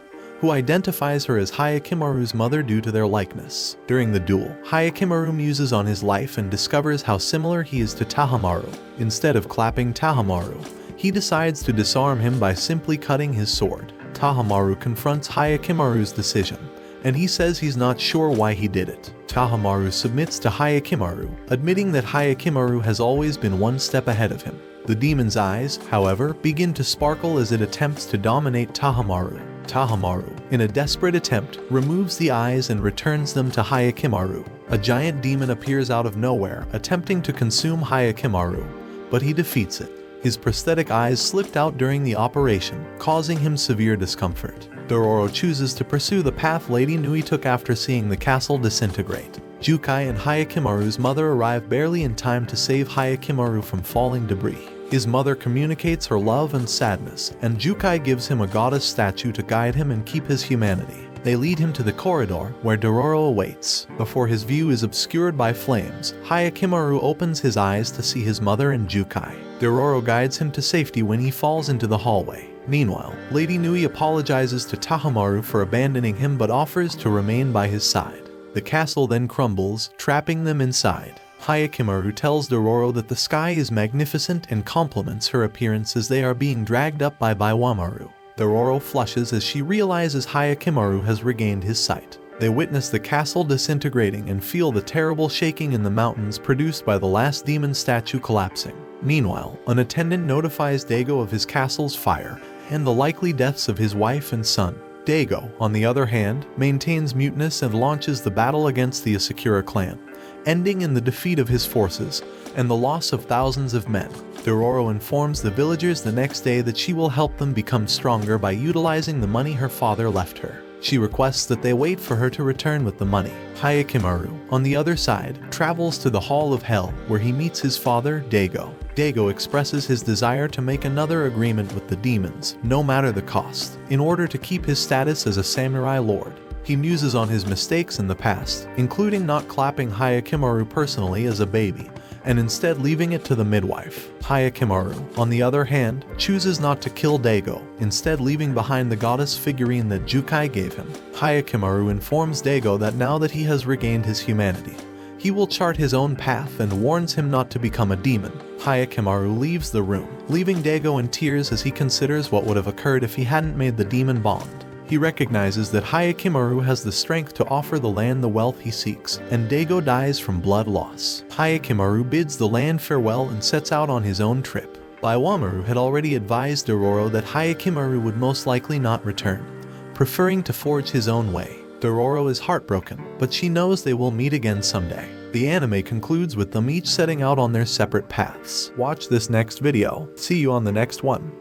who identifies her as Hayakimaru's mother due to their likeness. During the duel, Hayakimaru muses on his life and discovers how similar he is to Tahamaru. Instead of clapping Tahamaru, he decides to disarm him by simply cutting his sword. Tahamaru confronts Hayakimaru's decision, and he says he's not sure why he did it. Tahamaru submits to Hayakimaru, admitting that Hayakimaru has always been one step ahead of him. The demon's eyes, however, begin to sparkle as it attempts to dominate Tahamaru. Tahamaru, in a desperate attempt, removes the eyes and returns them to Hayakimaru. A giant demon appears out of nowhere, attempting to consume Hayakimaru, but he defeats it. His prosthetic eyes slipped out during the operation, causing him severe discomfort. Dororo chooses to pursue the path Lady Nui took after seeing the castle disintegrate. Jukai and Hayakimaru's mother arrive barely in time to save Hayakimaru from falling debris. His mother communicates her love and sadness, and Jukai gives him a goddess statue to guide him and keep his humanity. They lead him to the corridor, where Dororo awaits. Before his view is obscured by flames, Hayakimaru opens his eyes to see his mother and Jukai. Dororo guides him to safety when he falls into the hallway. Meanwhile, Lady Nui apologizes to Tahamaru for abandoning him but offers to remain by his side. The castle then crumbles, trapping them inside. Hayakimaru tells Dororo that the sky is magnificent and compliments her appearance as they are being dragged up by Baiwamaru. Dororo flushes as she realizes Hayakimaru has regained his sight. They witness the castle disintegrating and feel the terrible shaking in the mountains produced by the last demon statue collapsing. Meanwhile, an attendant notifies Daigo of his castle's fire and the likely deaths of his wife and son. Daigo, on the other hand, maintains muteness and launches the battle against the Asakura clan, ending in the defeat of his forces and the loss of thousands of men. Dororo informs the villagers the next day that she will help them become stronger by utilizing the money her father left her. She requests that they wait for her to return with the money. Hayakimaru, on the other side, travels to the Hall of Hell where he meets his father, Daigo. Daigo expresses his desire to make another agreement with the demons, no matter the cost, in order to keep his status as a samurai lord. He muses on his mistakes in the past, including not clapping Hayakimaru personally as a baby, and instead leaving it to the midwife. Hayakimaru, on the other hand, chooses not to kill Daigo, instead leaving behind the goddess figurine that Jukai gave him. Hayakimaru informs Daigo that now that he has regained his humanity, he will chart his own path and warns him not to become a demon. Hayakimaru leaves the room, leaving Daigo in tears as he considers what would have occurred if he hadn't made the demon bond. He recognizes that Hayakimaru has the strength to offer the land the wealth he seeks, and Daigo dies from blood loss. Hayakimaru bids the land farewell and sets out on his own trip. Baiwamaru had already advised Dororo that Hayakimaru would most likely not return, preferring to forge his own way. Dororo is heartbroken, but she knows they will meet again someday. The anime concludes with them each setting out on their separate paths. Watch this next video. See you on the next one.